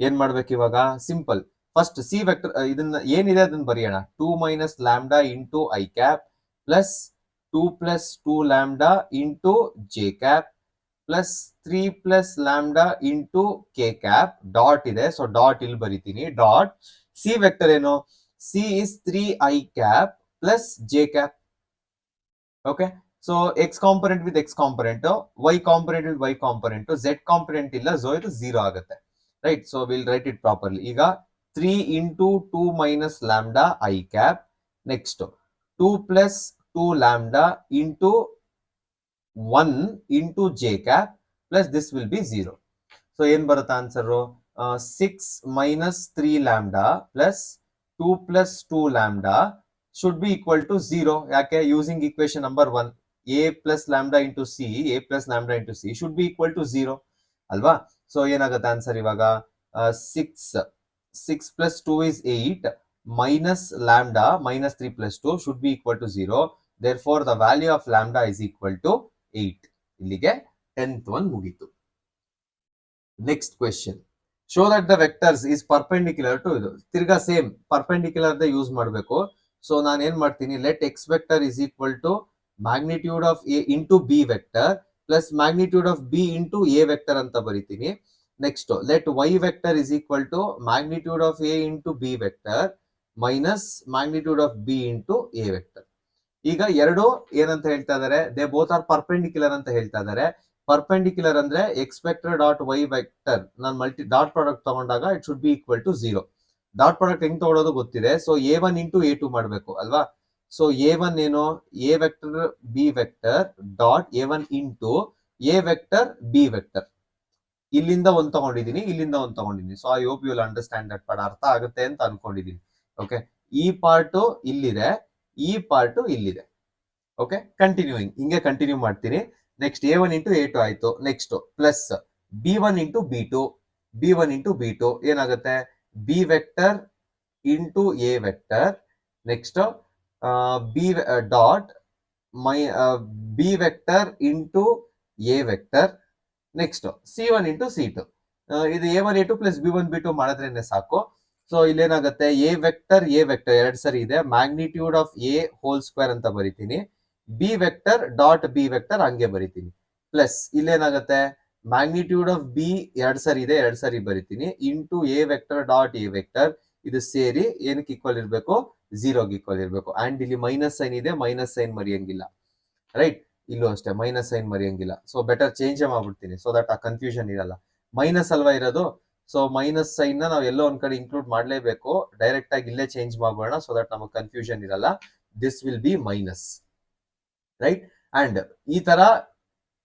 ಏನ್ ಮಾಡ್ಬೇಕು ಇವಾಗ? Simple. First C vector ಇದನ್ನ ಏನಿದೆ ಅದನ್ನ ಬರೆಯೋಣ. 2 minus lambda into I cap plus 2 plus 2 lambda into J cap plus 3 plus lambda into K cap dot ಇದೆ. So dot ಇಲ್ಲಿ ಬರೀತೀನಿ. ಡಾಟ್ ಸಿ ವೆಕ್ಟರ್ ಏನು? C is 3i cap plus J cap. Okay. So x component with x component, y component with y component, z component ಇಲ್ಲ, so ಇದು 0 ಆಗುತ್ತೆ. Right. So will write it properly. ಈಗ 3 into 2 minus lambda I cap. Next 2 plus 2 lambda into 1 into j cap plus this will be 0. So ಏನ್ ಬರುತ್ತೆ answer? 6 minus 3 lambda plus 2 plus 2 lambda should be equal to 0. ಯಾಕೆ? using equation number 1, a plus lambda into c, a plus lambda into c should be equal to 0 ಅಲ್ವಾ? So ಏನಾಗುತ್ತೆ answer ಇವಾಗ? 6 plus 2 is 8 minus lambda minus 3 plus 2 should be equal to 0. Therefore, the value of lambda is equal to 8. ಇಲ್ಲಿಗೆ 10th one ಮುಗೀತು. Next question. Show that the vectors is perpendicular to ಇದು. ತಿರ್ಗಾ same perpendicular the use ಮಾಡಬೇಕು. So ನಾನು ಏನ್ ಮಾಡ್ತೀನಿ? let x vector is equal to magnitude of a into b vector plus magnitude of b into a vector ಅಂತ ಬರೀತೀನಿ. Next, let y vector is equal to magnitude of a into b vector minus magnitude of b into a vector. ಈಗ ಎರಡು ಏನಂತ ಹೇಳ್ತಾ ಇದ್ದಾರೆ? They both are perpendicular ಅಂತ ಹೇಳ್ತಾ ಇದ್ದಾರೆ. ಪರ್ಪೆಂಡಿಕ್ಯುಲರ್ ಅಂದ್ರೆ x vector dot y vector ನಾನು ಡಾಟ್ ಪ್ರಾಡಕ್ಟ್ ತಗೊಂಡಾಗ it should be equal to 0. Dot product ಹೆಂಗ್ ತಗೊಳ್ಳೋದು ಗೊತ್ತಿದೆ. ಸೊ A1 ಇಂಟು A2 ಮಾಡಬೇಕು ಅಲ್ವಾ. ಸೊ A1 ಏನು, A vector B vector dot A1 into A vector B vector. ಇಲ್ಲಿಂದ ಒಂದ್ ತಗೊಂಡಿದ್ದೀನಿ, ಇಲ್ಲಿಂದ ಒಂದ್ ತಗೊಂಡಿದ್ದೀನಿ. So I hope you will understand that part. ಅರ್ಥ ಆಗುತ್ತೆ ಅಂತ ಅನ್ಕೊಂಡಿದ್ದೀನಿ. ಓಕೆ, ಈ ಪಾರ್ಟು ಇಲ್ಲಿದೆ, ಈ ಪಾರ್ಟು ಇಲ್ಲಿದೆ. ಓಕೆ, ಕಂಟಿನ್ಯೂಯಿಂಗ್ ಹಿಂಗೆ ಕಂಟಿನ್ಯೂ ಮಾಡ್ತೀನಿ. ನೆಕ್ಸ್ಟ್ A1 ಇಂಟು A2 ಆಯ್ತು. Next plus B1 into B2, B1 into B2 ಏನಾಗುತ್ತೆ, B vector into A vector. Next B dot B vector into A vector. Next C1 into C2. ಇದು A1 A2 plus B1 B2 ಮಾಡಿದ್ರೇನೆ ಸಾಕು. So ಇಲ್ಲೇನಾಗುತ್ತೆ, A vector ಎರಡು ಸರಿ ಇದೆ, magnitude of A hole square ಅಂತ ಬರಿತೀನಿ. B vector dot B vector ಹಂಗೆ ಬರಿತೀನಿ. Plus ಇಲ್ಲೇನಾಗುತ್ತೆ, magnitude of B ಎರಡು ಸರಿ ಬರಿತೀನಿ, into A vector dot A vector. ಇದು ಸೇರಿ ಏನಕ್ಕೆ ಈಕ್ವಲ್ ಇರಬೇಕು, 0ಗೆ ಈಕ್ವಲ್ ಇರಬೇಕು. ಅಂಡ್ ಇಲ್ಲಿ ಮೈನಸ್ ಸೈನ್ ಇದೆ, ಮೈನಸ್ ಸೈನ್ ಮರಿಯಂಗಿಲ್ಲ. ರೈಟ್, ಇಲ್ಲೂ ಅಷ್ಟೇ ಮೈನಸ್ ಸೈನ್ ಮರಿಯಂಗಿಲ್ಲ. ಸೊ ಬೆಟರ್ ಚೇಂಜ್ ಮಾಡ್ಬಿಡ್ತೀನಿ, ಸೊ ದಟ್ ಆ ಕನ್ಫ್ಯೂಷನ್ ಇರಲ್ಲ. ಮೈನಸ್ ಅಲ್ವಾ ಇರೋದು, ಸೊ ಮೈನಸ್ ಸೈನ್ ನ ನಾವು ಎಲ್ಲೋ ಒಂದ್ ಕಡೆ ಇನ್ಕ್ಲೂಡ್ ಮಾಡ್ಲೇಬೇಕು. ಡೈರೆಕ್ಟ್ ಆಗಿ ಇಲ್ಲೇ ಚೇಂಜ್ ಮಾಡೋಣ, ಸೊ ದಟ್ ನಮಗೆ ಕನ್ಫ್ಯೂಷನ್ ಇರಲ್ಲ. This will be minus, right. And ಈ ತರ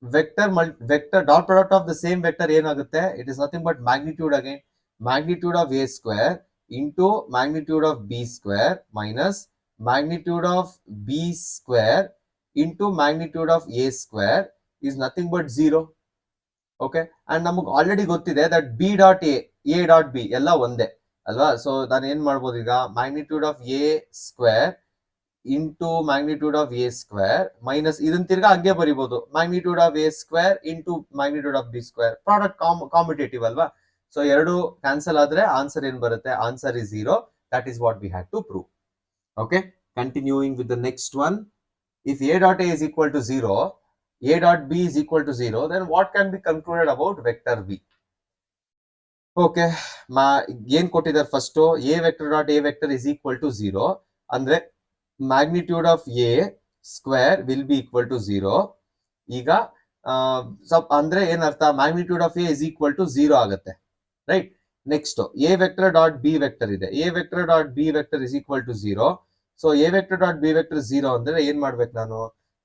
vector dot product of the same vector ಏನಾಗುತ್ತೆ, it is nothing but magnitude again, magnitude of A square into magnitude of B square minus magnitude of B square into magnitude of A square is nothing but 0. Okay, and ನಮಗೆ already ಗೊತ್ತಿದೆ that B dot A dot B ಎಲ್ಲ ಒಂದೇ ಅಲ್ವಾ. ಸೊ ನಾನು ಏನ್ ಮಾಡ್ಬೋದು ಈಗ, magnitude of A square into magnitude of A square minus ಇದನ್ನ ತಿರ್ಗಾ ಹಂಗೆ ಬರಿಬಹುದು, magnitude of A square into magnitude of B square. Product competitive ಅಲ್ವಾ. ಸೊ ಎರಡು ಕ್ಯಾನ್ಸಲ್ ಆದ್ರೆ ಆನ್ಸರ್ ಏನ್ ಬರುತ್ತೆ, answer is 0. That is what we had to prove. Okay, continuing with the next one. If A dot A is equal to 0, A dot B is equal to 0, then what can be concluded about vector B? Okay, ಏನ್ ಕೊಟ್ಟಿದ್ದಾರೆ first, A vector dot A vector is equal to 0 ಅಂದ್ರೆ magnitude of A square will be equal to 0. ಈಗ ಅಂದ್ರೆ ಏನರ್ಥ, magnitude of A is equal to 0 ಆಗುತ್ತೆ, right. Next A vector dot B vector ಇದೆ, A vector dot B vector is equal to 0. So A vector dot B vector 0 ಅಂದ್ರೆ ಏನ್ ಮಾಡ್ಬೇಕು ನಾನು,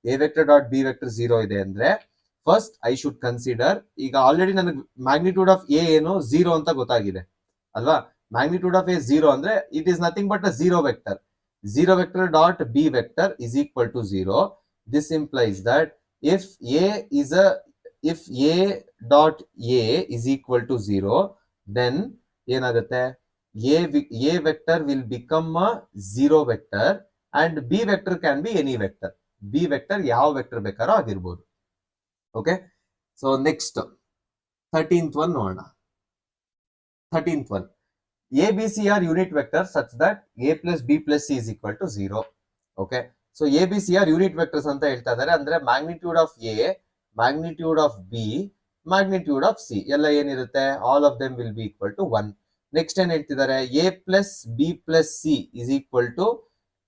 A vector dot B vector 0 ಇದೆ ಅಂದ್ರೆ first I should consider, ಈಗ already ನನಗೆ magnitude of A ಏನು 0 ಅಂತ ಗೊತ್ತಾಗಿದೆ ಅಲ್ವಾ. ಮ್ಯಾಗ್ನಿಟ್ಯೂಡ್ ಆಫ್ A 0 ಅಂದ್ರೆ it is nothing but a 0 vector. 0 vector dot B vector is equal to 0. This implies that if A ಡಾಟ್ A is equal to 0, then ಏನಾಗುತ್ತೆ, A vector will become a 0 vector and B vector can be any vector. B vector ಯಾವ vector ಬೇಕಾರೋ ಆಗಿರ್ಬೋದು. Okay, so next 13th one ನೋಡೋಣ. 13th one, A, B, C are unit vectors such that A plus B plus C is equal to 0. Okay, so A, B, C are unit vectors ಅಂತ ಹೇಳ್ತಾ ಇದ್ದಾರೆ. ಅಂದ್ರೆ magnitude of A, magnitude of B, magnitude of C ಎಲ್ಲ ಏನಿರುತ್ತೆ, all of them will be equal to 1. Next ಏನ್ ಹೇಳ್ತಿದ್ದಾರೆ, A plus B plus C is equal to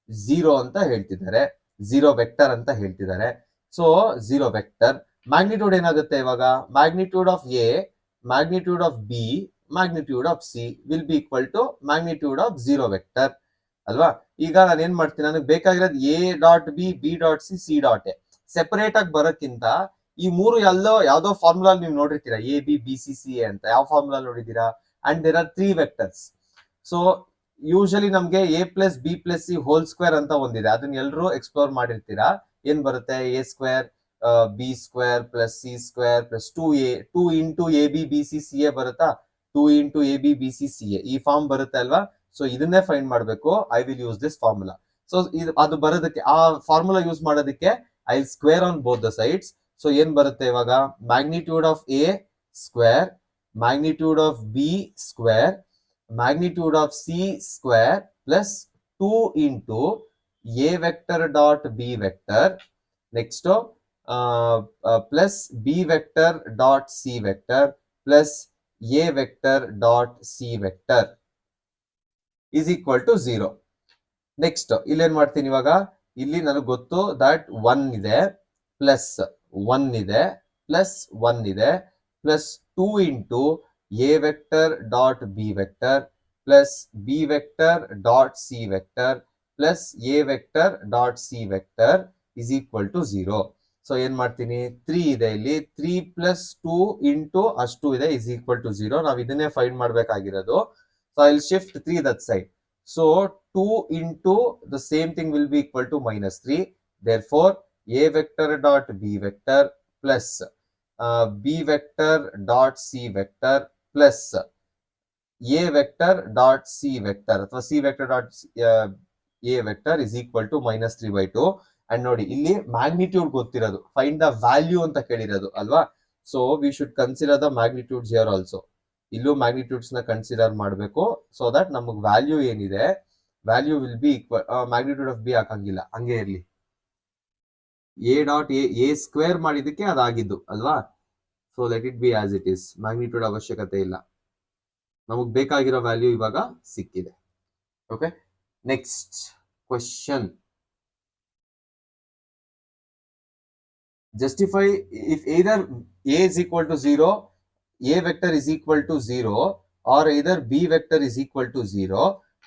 0 ಅಂತ ಹೇಳ್ತಿದ್ದಾರೆ, 0 ವೆಕ್ಟರ್ ಅಂತ ಹೇಳ್ತಿದ್ದಾರೆ. ಸೊ 0 ವೆಕ್ಟರ್ ಮ್ಯಾಗ್ನಿಟ್ಯೂಡ್ ಏನಾಗುತ್ತೆ ಇವಾಗ, magnitude of A, magnitude of B, magnitude of C will be equal to magnitude of 0 vector ಅಲ್ವಾ. ಈಗ ನಾನು ಏನ್ ಮಾಡ್ತೀನಿ, ನನಗೆ ಬೇಕಾಗಿರೋದು A dot B, B dot C, C dot A. Separate ಆಗಿ ಬರೋಕ್ಕಿಂತ ಈ ಮೂರು ಯಾವ್ದೋ ಫಾರ್ಮುಲಾ ನೀವು ನೋಡಿರ್ತೀರಾ, A B B C C A ಅಂತ. ಯಾವ formula ನೋಡಿದೀರಾ? And there are 3 vectors. So usually ನಮ್ಗೆ A plus B plus C whole square ಅಂತ ಒಂದಿದೆ, ಅದನ್ನ ಎಲ್ಲರೂ ಎಕ್ಸ್ಪ್ಲೋರ್ ಮಾಡಿರ್ತೀರಾ. ಏನ್ ಬರುತ್ತೆ, A square B square plus C square plus 2A, 2 into AB BC CA ಬರುತ್ತಾ, 2 into AB BC CA ಈ form ಬರುತ್ತೆ ಅಲ್ವಾ. ಸೊ ಇದನ್ನೇ ಫೈಂಡ್ ಮಾಡಬೇಕು. I will use this formula. So ಅದು ಬರೋದಕ್ಕೆ, ಆ ಫಾರ್ಮುಲಾ ಯೂಸ್ ಮಾಡೋದಕ್ಕೆ I will square on both the sides. So ಏನ್ ಬರುತ್ತೆ ಇವಾಗ, magnitude of A square, magnitude of B square, magnitude of C square plus 2 into A vector dot B vector. Next plus B vector dot C vector plus A vector dot C vector is equal to 0. Next ಇಲ್ಲಿ ಏನ್ ಮಾಡ್ತೀನಿ ಇವಾಗ, ಇಲ್ಲಿ ನನಗೆ ಗೊತ್ತು that 1 ಇದೆ plus 1 ಇದೆ plus 1 ಇದೆ plus 2 into A vector dot B vector plus B vector dot C vector plus A vector dot C vector is equal to 0. So ಏನ್ ಮಾಡ್ತೀನಿ, 3 ಇದೆ ಇಲ್ಲಿ, 3 ಪ್ಲಸ್ 2 ಇಂಟು ಅಷ್ಟು ಇದೆ ಇಸ್ ಈಕ್ವಲ್ ಟು 0. ನಾವು ಇದನ್ನೇ ಫೈಂಡ್ ಮಾಡ್ಬೇಕಾಗಿರೋದು. So I will shift 3 that side. So 2 into the same thing will be equal to -3. therefore a vector dot b vector plus b vector dot c vector plus a vector dot c vector ಅಥವಾ c vector dot a vector is equal to -3/2. And ನೋಡಿ ಇಲ್ಲಿ magnitude ಗೊತ್ತಿರೋದು, find the value ಅಂತ ಕೇಳಿರೋದು ಅಲ್ವಾ. So we should consider the magnitudes here also. ಇಲ್ಲೂ magnitudes ನ consider ಮಾಡಬೇಕು. ಸೊ ದಟ್ ನಮಗೆ ವ್ಯಾಲ್ಯೂ ಏನಿದೆ, value will be equal, magnitude of B ಹಾಕಂಗಿಲ್ಲ, ಹಂಗೆ ಇರ್ಲಿ. ಎ ಡಾಟ್ ಎ ಸ್ಕ್ವೇರ್ ಮಾಡಿದಕ್ಕೆ ಅದಾಗಿದ್ದು ಅಲ್ವಾ. So let it be as it is. Magnitude ಅವಶ್ಯಕತೆ ಇಲ್ಲ, ನಮಗ್ ಬೇಕಾಗಿರೋ ವ್ಯಾಲ್ಯೂ ಇವಾಗ ಸಿಕ್ಕಿದೆ. Okay, next question. justify if either a is equal to 0, a vector is equal to 0, or either b vector is equal to 0,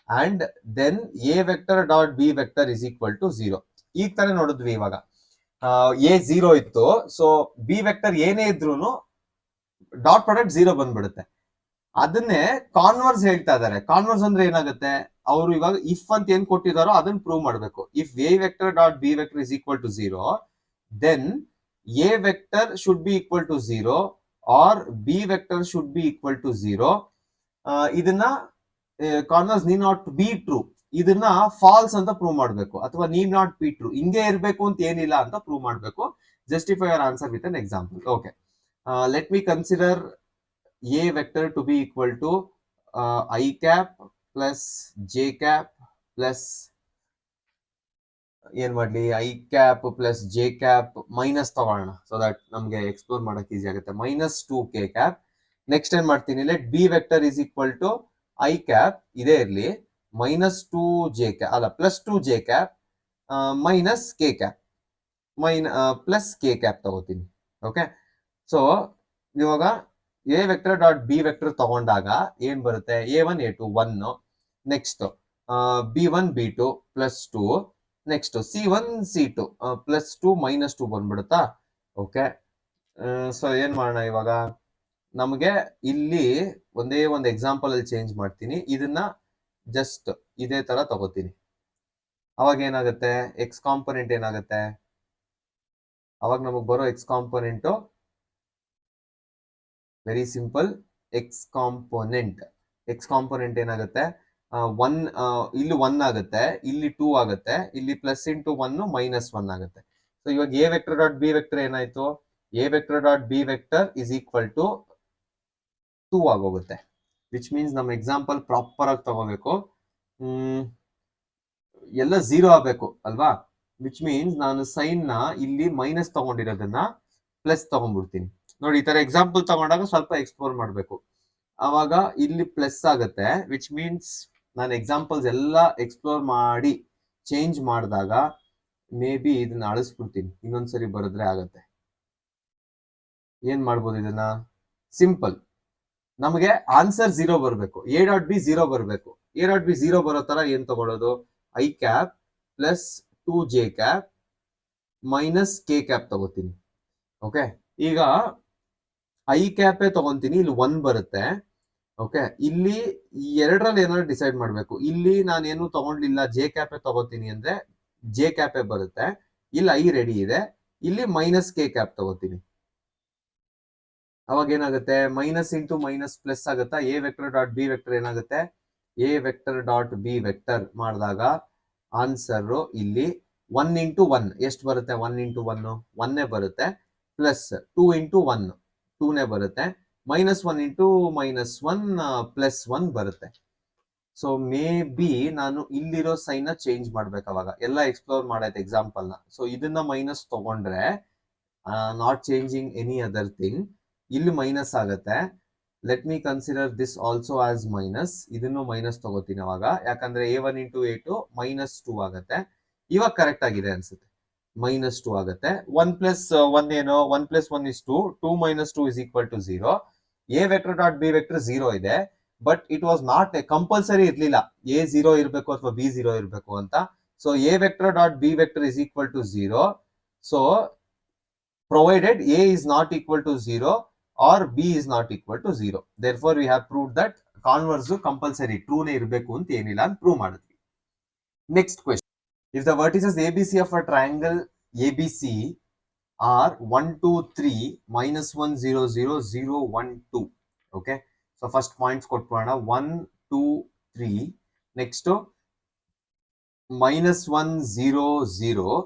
and then a vector dot b vector is equal to 0. ಈಗ ತಾನೇ ನೋಡಿದ್ವಿ ಇವಾಗ a 0 ಇತ್ತು. So b vector ಏನೇ ಇದ್ರೂ dot product 0 ಬಂದ್ಬಿಡುತ್ತೆ. ಅದನ್ನೇ converse ಹೇಳ್ತಾ ಇದಾರೆ. ಕಾನ್ವರ್ಸ್ ಅಂದ್ರೆ ಏನಾಗುತ್ತೆ, ಅವರು ಇವಾಗ ಇಫ್ ಅಂತ ಏನ್ ಕೊಟ್ಟಿದಾರೋ ಅದನ್ನ ಪ್ರೂವ್ ಮಾಡಬೇಕು. If a vector dot b vector is equal to 0, then a vector should be equal to 0 or b vector should be equal to 0. ಇದನ್ನ converse need not be true, ಇದನ್ನ ಫಾಲ್ಸ್ ಅಂತ prove ಮಾಡಬೇಕು, ಅಥವಾ need not be true, ಹಿಂಗೆ ಇರಬೇಕು ಅಂತ ಏನಿಲ್ಲ ಅಂತ ಪ್ರೂವ್ ಮಾಡಬೇಕು. Justify your answer with an example. Okay, let me consider a vector to be equal to I cap plus j cap plus ಏನ್ ಮಾಡ್ಲಿ, I cap plus J cap minus ತಗೋಣ. So that ನಮ್ಗೆ explore ಮಾಡಕ್ easy ಆಗುತ್ತೆ. -2k cap. Next ಏನ್ ಮಾಡ್ತೀನಿ, let B vector is equal to I cap ಇದೇ ಇರ್ಲಿ, -2j ಕ್ಯಾಪ್ ಅಲ್ಲ +2j cap minus K cap plus K cap ತಗೋತೀನಿ. ಓಕೆ, ಸೊ ಇವಾಗ A vector dot B vector ತಗೊಂಡಾಗ ಏನ್ ಬರುತ್ತೆ, a1 a2 1, next b1 b2 +2, next c1 c2 +2 -2 ಬಂದ್ಬಿಡುತ್ತಾ. Okay, so ಏನ್ ಮಾಡೋಣ ಇವಾಗ, ನಮಗೆ ಇಲ್ಲಿ ಒಂದೇ ಒಂದು ಎಕ್ಸಾಂಪಲ್ ಅಲ್ಲಿ ಚೇಂಜ್ ಮಾಡ್ತೀನಿ. ಇದನ್ನ ಜಸ್ಟ್ ಇದೇ ತರ ತಗೋತೀನಿ. ಅವಾಗ ಏನಾಗುತ್ತೆ, ಎಕ್ಸ್ ಕಾಂಪೊನೆಂಟ್ ಏನಾಗುತ್ತೆ, ಅವಾಗ ನಮಗ್ ಬರೋ X component very simple. X component ಏನಾಗುತ್ತೆ, 1 ಇಲ್ಲಿ 1 ಆಗುತ್ತೆ, ಇಲ್ಲಿ 2 ಆಗುತ್ತೆ, ಇಲ್ಲಿ +1 -1 ಆಗುತ್ತೆ. ಸೊ ಇವಾಗ A vector dot B vector ಏನಾಯ್ತು, A vector dot B vector is equal to 2 ಆಗೋಗುತ್ತೆ. ವಿಚ್ ಮೀನ್ಸ್ ನಮ್ಮ ಎಕ್ಸಾಂಪಲ್ ಪ್ರಾಪರ್ ಆಗಿ ತಗೋಬೇಕು, ಎಲ್ಲ 0 ಆಗಬೇಕು ಅಲ್ವಾ. ವಿಚ್ ಮೀನ್ಸ್ ನಾನು ಸೈನ್ ನ ಇಲ್ಲಿ ಮೈನಸ್ ತಗೊಂಡಿರೋದನ್ನ ಪ್ಲಸ್ ತಗೊಂಡ್ಬಿಡ್ತೀನಿ. ನೋಡಿ, ಈ ತರ ಎಕ್ಸಾಂಪಲ್ ತಗೊಂಡಾಗ ಸ್ವಲ್ಪ ಎಕ್ಸ್ಪ್ಲೋರ್ ಮಾಡಬೇಕು. ಅವಾಗ ಇಲ್ಲಿ ಪ್ಲಸ್ ಆಗುತ್ತೆ, ವಿಚ್ ಮೀನ್ಸ್ ನಾನು ಎಕ್ಸಾಂಪಲ್ಸ್ ಎಲ್ಲ ಎಕ್ಸ್ಪ್ಲೋರ್ ಮಾಡಿ ಚೇಂಜ್ ಮಾಡಿದಾಗ ಮೇ ಬಿ ಇದನ್ನ ಅಳಿಸ್ಬಿಡ್ತೀನಿ, ಇನ್ನೊಂದ್ಸರಿ ಬರೆದ್ರೆ ಆಗತ್ತೆ. ಏನ್ ಮಾಡ್ಬೋದು ಇದನ್ನ, ಸಿಂಪಲ್, ನಮಗೆ ಆನ್ಸರ್ 0 ಬರಬೇಕು, ಎ ಡಾಟ್ ಬಿ 0 ಬರಬೇಕು. ಎ ಡಾಟ್ ಬಿ 0 ಬರೋ ತರ ಏನ್ ತಗೊಳ್ಳೋದು, I cap +2j cap minus K cap ತಗೋತೀನಿ. ಓಕೆ, ಈಗ ಐ ಕ್ಯಾಪೇ ತಗೊಂತೀನಿ, ಇಲ್ಲಿ 1 ಬರುತ್ತೆ. ಓಕೆ, ಇಲ್ಲಿ ಎರಡರಲ್ಲಿ ಏನಾದ್ರು ಡಿಸೈಡ್ ಮಾಡ್ಬೇಕು. ಇಲ್ಲಿ ನಾನೇನು ತಗೊಂಡ್ಲಿಲ್ಲ, ಜೆ ಕ್ಯಾಪೇ ತಗೋತೀನಿ ಅಂದ್ರೆ ಜೆ ಕ್ಯಾಪೇ ಬರುತ್ತೆ. ಇಲ್ಲಿ ಐ ರೆಡಿ ಇದೆ, ಇಲ್ಲಿ -k ಕ್ಯಾಪ್ ತಗೋತೀನಿ. ಅವಾಗ ಏನಾಗುತ್ತೆ, ಮೈನಸ್ ಇಂಟು ಮೈನಸ್ ಪ್ಲಸ್ ಆಗುತ್ತಾ. A vector dot B vector ಏನಾಗುತ್ತೆ, A vector dot B vector ಮಾಡಿದಾಗ ಆನ್ಸರ್ ಇಲ್ಲಿ 1 × 1 ಎಷ್ಟು ಬರುತ್ತೆ, 1 × 1 1 ಬರುತ್ತೆ, ಪ್ಲಸ್ 2 × 1 2 ಬರುತ್ತೆ, -1 × -1 +1 ಬರುತ್ತೆ. ಸೊ ಮೇ ಬಿ ನಾನು ಇಲ್ಲಿರೋ ಸೈನ್ ನ ಚೇಂಜ್ ಮಾಡ್ಬೇಕು. ಅವಾಗ ಎಲ್ಲ ಎಕ್ಸ್ಪ್ಲೋರ್ ಮಾಡೈತೆ ಎಕ್ಸಾಂಪಲ್ ನ. ಸೊ ಇದನ್ನ ಮೈನಸ್ ತಗೊಂಡ್ರೆ not changing any other thing, ಇಲ್ಲಿ ಮೈನಸ್ ಆಗುತ್ತೆ. Let me consider this also as minus. ಇದನ್ನು ಮೈನಸ್ ತಗೋತೀನಿ ಅವಾಗ, ಯಾಕಂದ್ರೆ a1 × a2 -2 ಆಗುತ್ತೆ. ಇವಾಗ ಕರೆಕ್ಟ್ ಆಗಿದೆ ಅನ್ಸುತ್ತೆ, -2 ಆಗುತ್ತೆ. 1 + 1 ಏನೋ, 1 + 1 is 2, 2 - 2 is equal to 0. A vector dot B vector 0 ಇದೆ, but it was not compulsory ಇರ್ಲಿಲ್ಲ ಎ 0 ಇರಬೇಕು ಅಥವಾ ಬಿ 0 ಇರಬೇಕು ಅಂತ. So A vector dot B vector is equal to 0. So provided a is not equal to 0 or b is not equal to 0. Therefore, we have proved that converse compulsory true ne irbeku anta enilla ant prove madidvi. Next question. If the vertices ABC of a triangle ABC are 1, 2, 3, minus 1, 0, 0, 0, 1, 2. Okay. So first points kottuana 1, 2, 3. Next minus 1, 0, 0.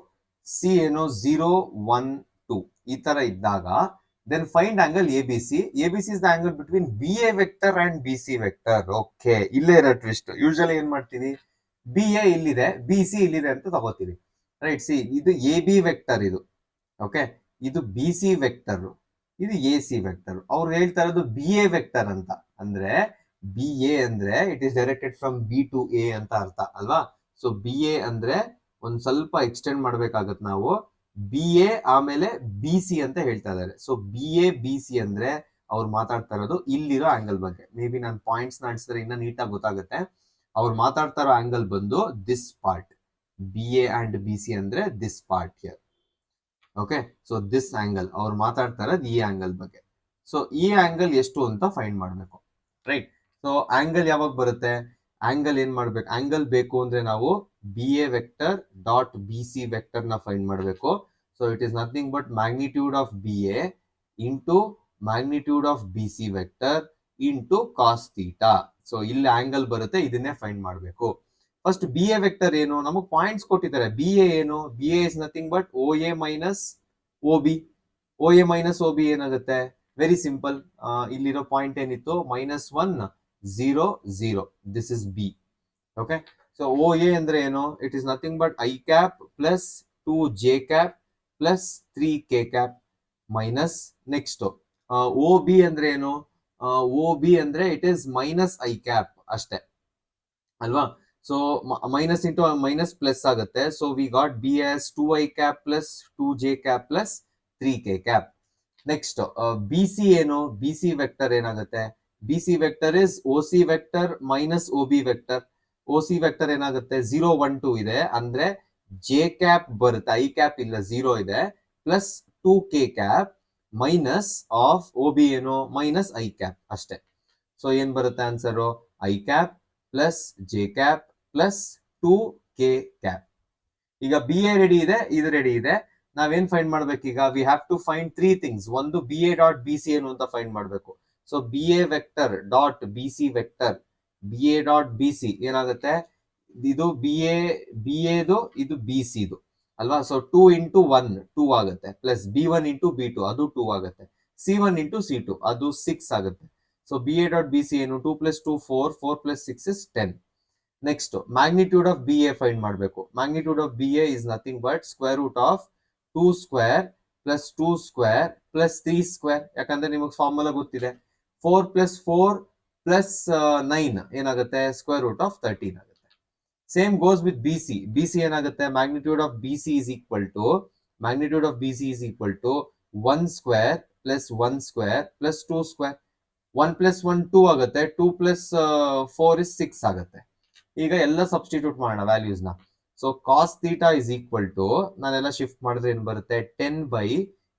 C ಏನು 0, 1, 2 ಈ ತರ ಇದ್ದಾಗ then find angle ABC. ABC is the angle between BA vector and BC vector. Okay, ಇಲ್ಲೇ ಇರೋ twist. Usually ಏನ್ ಮಾಡ್ತೀವಿ, BA ಇಲ್ಲಿದೆ, BC ಇಲ್ಲಿದೆ ಅಂತ ತಗೋತೀವಿ, ರೈಟ್. ಸಿ ಇದು AB ವೆಕ್ಟರ್, ಇದು ಓಕೆ, ಇದು BC ವೆಕ್ಟರ್, ಇದು AC ವೆಕ್ಟರ್. ಅವ್ರು ಹೇಳ್ತಾ ಇರೋದು BA ವೆಕ್ಟರ್ ಅಂತ. ಅಂದ್ರೆ BA ಅಂದ್ರೆ it is directed from B to A ಅಂತ ಅರ್ಥ ಅಲ್ವಾ. ಸೊ BA ಅಂದ್ರೆ ಒಂದ್ ಸ್ವಲ್ಪ ಎಕ್ಸ್ಟೆಂಡ್ ಮಾಡ್ಬೇಕಾಗತ್ತೆ ನಾವು, BA ಆಮೇಲೆ BC ಅಂತ ಹೇಳ್ತಾ ಇದಾರೆ. ಸೊ BA BC ಅಂದ್ರೆ ಅವ್ರು ಮಾತಾಡ್ತಾ ಇರೋದು ಇಲ್ಲಿರೋ ಆಂಗಲ್ ಬಗ್ಗೆ. ಮೇ ಬಿ ನಾನು ಪಾಯಿಂಟ್ಸ್ ನಡೆಸಿದ್ರೆ ಇನ್ನ ನೀಟಾಗಿ ಗೊತ್ತಾಗುತ್ತೆ. ಅವ್ರು ಮಾತಾಡ್ತಾ ಇರೋ ಆಂಗಲ್ ಬಂದು this part, BA and BC ಅಂದ್ರೆ this part here. Okay, so this angle ಅವ್ರು ಮಾತಾಡ್ತಾ ಇರೋದು ಈ ಆಂಗಲ್ ಬಗ್ಗೆ. ಸೊ ಈ ಆಂಗಲ್ ಎಷ್ಟು ಅಂತ ಫೈಂಡ್ ಮಾಡ್ಬೇಕು, ರೈಟ್. ಸೊ ಆಂಗಲ್ ಯಾವಾಗ ಬರುತ್ತೆ, ಆಂಗಲ್ ಏನ್ ಮಾಡ್ಬೇಕು, ಆಂಗಲ್ ಬೇಕು ಅಂದ್ರೆ ನಾವು BA vector dot BC vector ನ ಫೈಂಡ್ ಮಾಡಬೇಕು. So it is nothing but magnitude of BA into magnitude of BC vector into cos theta. So ಇಲ್ಲಿ ಆಂಗಲ್ ಬರುತ್ತೆ, ಇದನ್ನೇ ಫೈಂಡ್ ಮಾಡಬೇಕು. ಫಸ್ಟ್ BA ವೆಕ್ಟರ್ ಏನು, ನಮಗೆ ಪಾಯಿಂಟ್ಸ್ ಕೊಟ್ಟಿದ್ದಾರೆ. BA ಏನು, BA is nothing but OA minus OB. OA minus OB ಏನಾಗುತ್ತೆ, very simple. ಇಲ್ಲಿರೋ ಪಾಯಿಂಟ್ ಏನಿತ್ತು, -1, 0, 0. This is B. Okay, so OA ಅಂದ್ರೆ ಏನು, it is nothing but I cap plus 2J cap plus 3K cap minus next OB ಅಂದ್ರೆ ಏನು, OB ಅಂದ್ರೆ it is minus I cap ಅಷ್ಟೇ ಅಲ್ವಾ. So minus into minus plus ಆಗುತ್ತೆ. So we got B as 2I cap plus 2J cap plus 3K cap. Next BC ಏನು, BC vector ಏನಾಗುತ್ತೆ, BC vector is OC vector minus OB vector. OC vector ಏನಾಗುತ್ತೆ, 0, 1, 2 ಇದೆ, ಅಂದ್ರೆ J cap ಬರುತ್ತೆ, I cap ಇಲ್ಲ, 0 ಇದೆ, plus 2K cap minus of OB ಏನು, minus I cap ಅಷ್ಟೇ. ಸೊ ಏನ್ ಬರುತ್ತೆ answer, I cap plus J cap plus 2K cap. ಈಗ BA ರೆಡಿ ಇದೆ, ಇದು ರೆಡಿ ಇದೆ. ನಾವೇನ್ find ಮಾಡ್ಬೇಕೀಗ, V have to find 3 things. ಒಂದು BA ಡಾಟ್ BC ಏನು ಅಂತ ಫೈಂಡ್ ಮಾಡ್ಬೇಕು. So BA vector dot BC vector, BA dot BC ಏನಾಗುತ್ತೆ, ಇದು BAದು, ಇದು BCದು ಅಲ್ವಾ. ಸೊ 2 ಇಂಟು 1 2 ಆಗುತ್ತೆ, ಪ್ಲಸ್ B1 ಇಂಟು B2 ಅದು 2 ಆಗುತ್ತೆ, C1 ಇಂಟು C2 ಅದು 6 ಆಗುತ್ತೆ. ಸೊ BA ಡಾಟ್ BC ಏನು, 2 plus 2 4, 4 plus 6 is 10. Next magnitude of BA find ಮಾಡಬೇಕು. Magnitude of BA is nothing but square root of 2 square plus 2 square plus 3 square. ಯಾಕಂದ್ರೆ ನಿಮಗೆ formula ಗೊತ್ತಿದೆ, 4 plus 4 plus 9 ಏನಾಗುತ್ತೆ, square root of 13 ಆಗುತ್ತೆ. Same goes with BC. BC ಏನಾಗುತ್ತೆ, magnitude of BC is equal to 1 square plus 1 square plus 2 square. 1 plus 1 2 ಆಗುತ್ತೆ, 2 plus 4 is 6 ಆಗುತ್ತೆ. ಈಗ ಎಲ್ಲ ಸಬ್ಸ್ಟಿಟ್ಯೂಟ್ ಮಾಡೋಣ ವ್ಯಾಲ್ಯೂಸ್ ನ. So cos theta is equal to, ನಾನೆಲ್ಲ ಶಿಫ್ಟ್ ಮಾಡಿದ್ರೆ ಏನ್ ಬರುತ್ತೆ, 10 by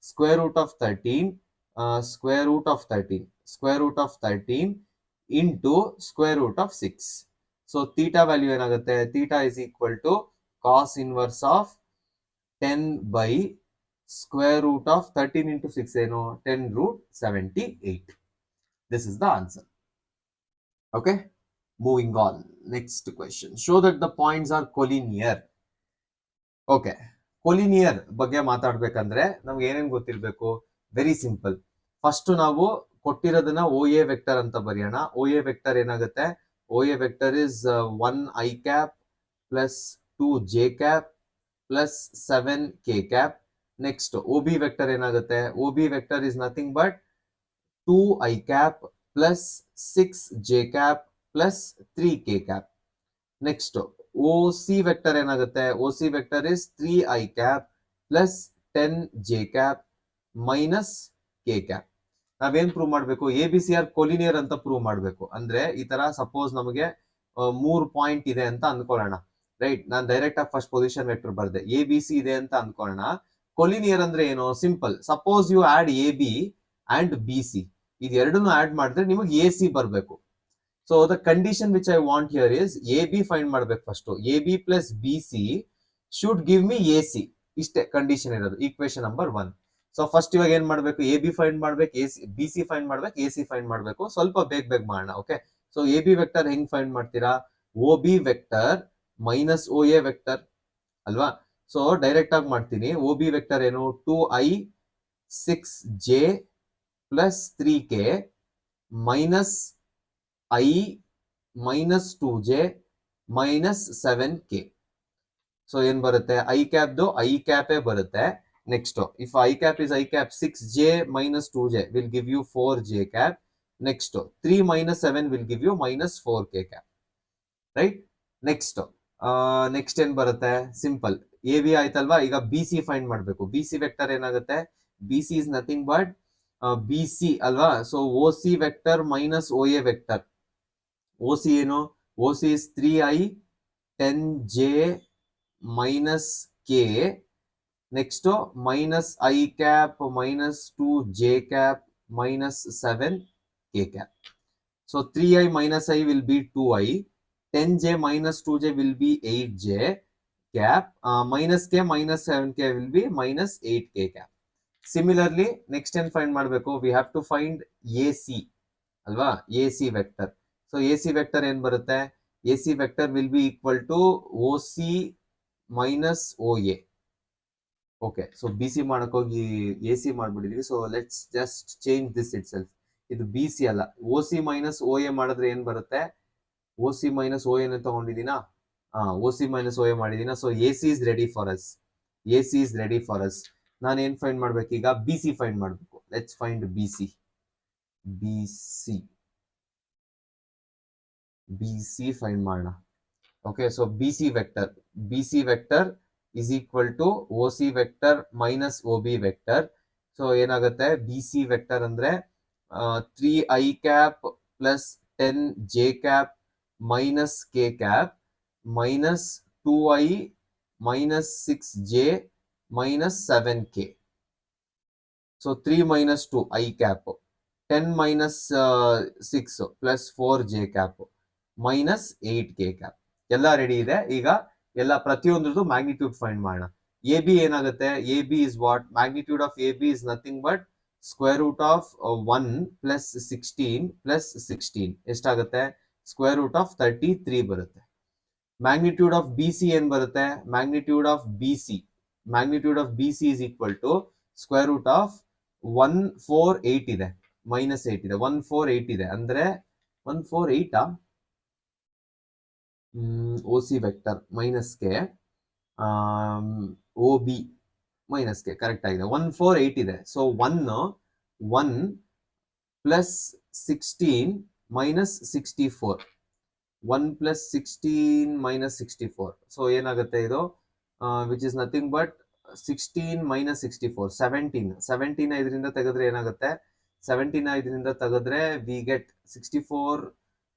square root of 13 square root of 13 square root of 13 into square root of 6. So theta value ಏನಾಗುತ್ತೆ, theta is equal to cos inverse of 10 by square root of 13 into 6 ಏನು, 10 root 78. This is the answer. Okay, moving on. Next question, show that the points are collinear. Okay, collinear ಬಗ್ಗೆ ಮಾತಾಡ್ಬೇಕಂದ್ರೆ ನಮ್ಗೆ ಏನೇನ್ ಗೊತ್ತಿರ್ಬೇಕು, very simple. First ನಾವು ಕೊಟ್ಟಿರೋದನ್ನ OA vector ಅಂತ ಬರೆಯೋಣ. OA vector ಏನಾಗುತ್ತೆ, OA vector is 1 I cap plus 2 J cap plus 7 K cap. Next OB vector ಏನಾಗುತ್ತೆ, OB vector is nothing but 2 I cap plus 6 J cap plus 3K cap. Next OC vector ಏನಾಗುತ್ತೆ, OC vector is 3 I cap plus 10 J cap minus K cap. ನಾವೇನ್ prove ಮಾಡ್ಬೇಕು, A B C R collinear ಅಂತ prove ಮಾಡ್ಬೇಕು. ಅಂದ್ರೆ ಈ ತರ suppose ನಮಗೆ 3 point ಇದೆ ಅಂತ ಅನ್ಕೊಳ್ಳೋಣ, ರೈಟ್. ನಾನು ಡೈರೆಕ್ಟ್ ಆಗಿ ಫಸ್ಟ್ ಪೊಸಿಷನ್ ವೆಕ್ಟರ್ ಬರ್ದೆ, ಎ ಬಿ ಸಿ ಇದೆ ಅಂತ ಅನ್ಕೊಳ್ಳೋಣ. ಕೊಲಿನಿಯರ್ ಅಂದ್ರೆ ಏನು, simple. Suppose you add A B and B C, ಇದೆರಡನ್ನು ಆಡ್ ಮಾಡಿದ್ರೆ ನಿಮಗೆ ಎ ಸಿ ಬರ್ಬೇಕು. So the condition which I want here is A B find ಮಾಡ್ಬೇಕು first. A B plus B C should give me A C. ಇಷ್ಟೇ condition ಇರೋದು, equation number 1. So first ಇವಾಗ ಏನ್ ಮಾಡ್ಬೇಕು, ಎ ಬಿ ಫೈಂಡ್ ಮಾಡ್ಬೇಕು, B C find ಮಾಡ್ಬೇಕು, A C find ಮಾಡ್ಬೇಕು. ಸ್ವಲ್ಪ ಬೇಗ ಮಾಡೋಣ, okay. So A B vector ಹೆಂಗ್ ಫೈಂಡ್ ಮಾಡ್ತೀರಾ, O B vector minus O A vector ಅಲ್ವಾ. ಸೊ ಡೈರೆಕ್ಟ್ ಆಗಿ ಮಾಡ್ತೀನಿ. ಓ ಬಿ ವೆಕ್ಟರ್ ಏನು, 2i 6j plus 3k minus i minus 2j minus 7k. So ಏನ್ ಬರುತ್ತೆ, ಐ ಕ್ಯಾಪ್ದು ಐ ಕ್ಯಾಪೇ ಬರುತ್ತೆ. Next if i cap is i cap, 6j minus 2j will give you 4j cap. Next 3 minus 7 will give you minus 4k cap, right? Next ಏನ್ ಬರುತ್ತೆ, simple. A B ಆಯ್ತಲ್ವಾ, ಈಗ B C find ಮಾಡ್ಬೇಕು. B C vector ಏನಾಗುತ್ತೆ, B C is nothing but B C ಅಲ್ವಾ. So O C vector minus O A vector. O C ಏನು, O C is 3i 10j minus k. Next minus I cap minus 2j cap minus 7k cap. So 3i minus I will be 2i, 10j minus 2j will be 8j cap, minus k minus 7k will be minus 8k cap. Similarly next time find ಮಾಡಬೇಕು, we have to find AC ಅಲ್ವಾ, AC vector. So AC vector ಏನ್ ಬರುತ್ತೆ, AC vector will be equal to OC minus OA. Okay, so B C ಮಾಡಕ್ ಹೋಗಿ A C ಮಾಡ್ಬಿಟ್ಟಿದೀವಿ. So let's just change this itself. ಇದು B C ಅಲ್ಲ, O C minus O A ಮಾಡಿದ್ರೆ ಏನ್ ಬರುತ್ತೆ, O C minus O N ತಗೊಂಡಿದ್ದೀನಾ, O C minus O A ಮಾಡಿದೀನಾ. So A C is ready for us, A C is ready for us. ನಾನು ಏನ್ find ಮಾಡ್ಬೇಕು ಈಗ, ಬಿ ಸಿ ಫೈಂಡ್ ಮಾಡ್ಬೇಕು. Let's find B C. B C B C find ಮಾಡೋಣ. Okay, so B C vector is equal to OC vector minus OB vector. So ಏನಾಗುತ್ತೆ, BC vector ಅಂದ್ರೆ 3i cap plus 10j cap minus k cap minus 2i minus 6j minus 7k. So 3 minus 2 i cap, 10 minus 6 plus 4j cap minus 8k cap. ಎಲ್ಲ ready ಇದೆ. ಈಗ ಎಲ್ಲ ಪ್ರತಿಯೊಂದ್ರದ್ದು magnitude find ಮಾಡೋಣ. A B ಏನಾಗುತ್ತೆ, A B is what, magnitude of A B is nothing but square root of 1 plus 16 plus 16 ಎಷ್ಟಾಗುತ್ತೆ, square root of 33 ಬರುತ್ತೆ. Magnitude of B C ಏನ್ ಬರುತ್ತೆ, magnitude of B C is equal to square root of 148 ಇದೆ, minus 8 ಇದೆ, 148 ಇದೆ ಅಂದ್ರೆ 148 O C vector minus k, O B minus k correct ಆಗಿದೆ. 148 ಇದೆ. So 1 plus 16 minus 64, 1 plus 16 minus 64. So ಏನಾಗುತ್ತೆ ಇದು, which is nothing but 16 minus 64, 17 ಇದರಿಂದ ತೆಗೆದ್ರೆ ಏನಾಗುತ್ತೆ, 17 ಇದರಿಂದ ತೆಗೆದ್ರೆ ವಿ ಗೆಟ್ 64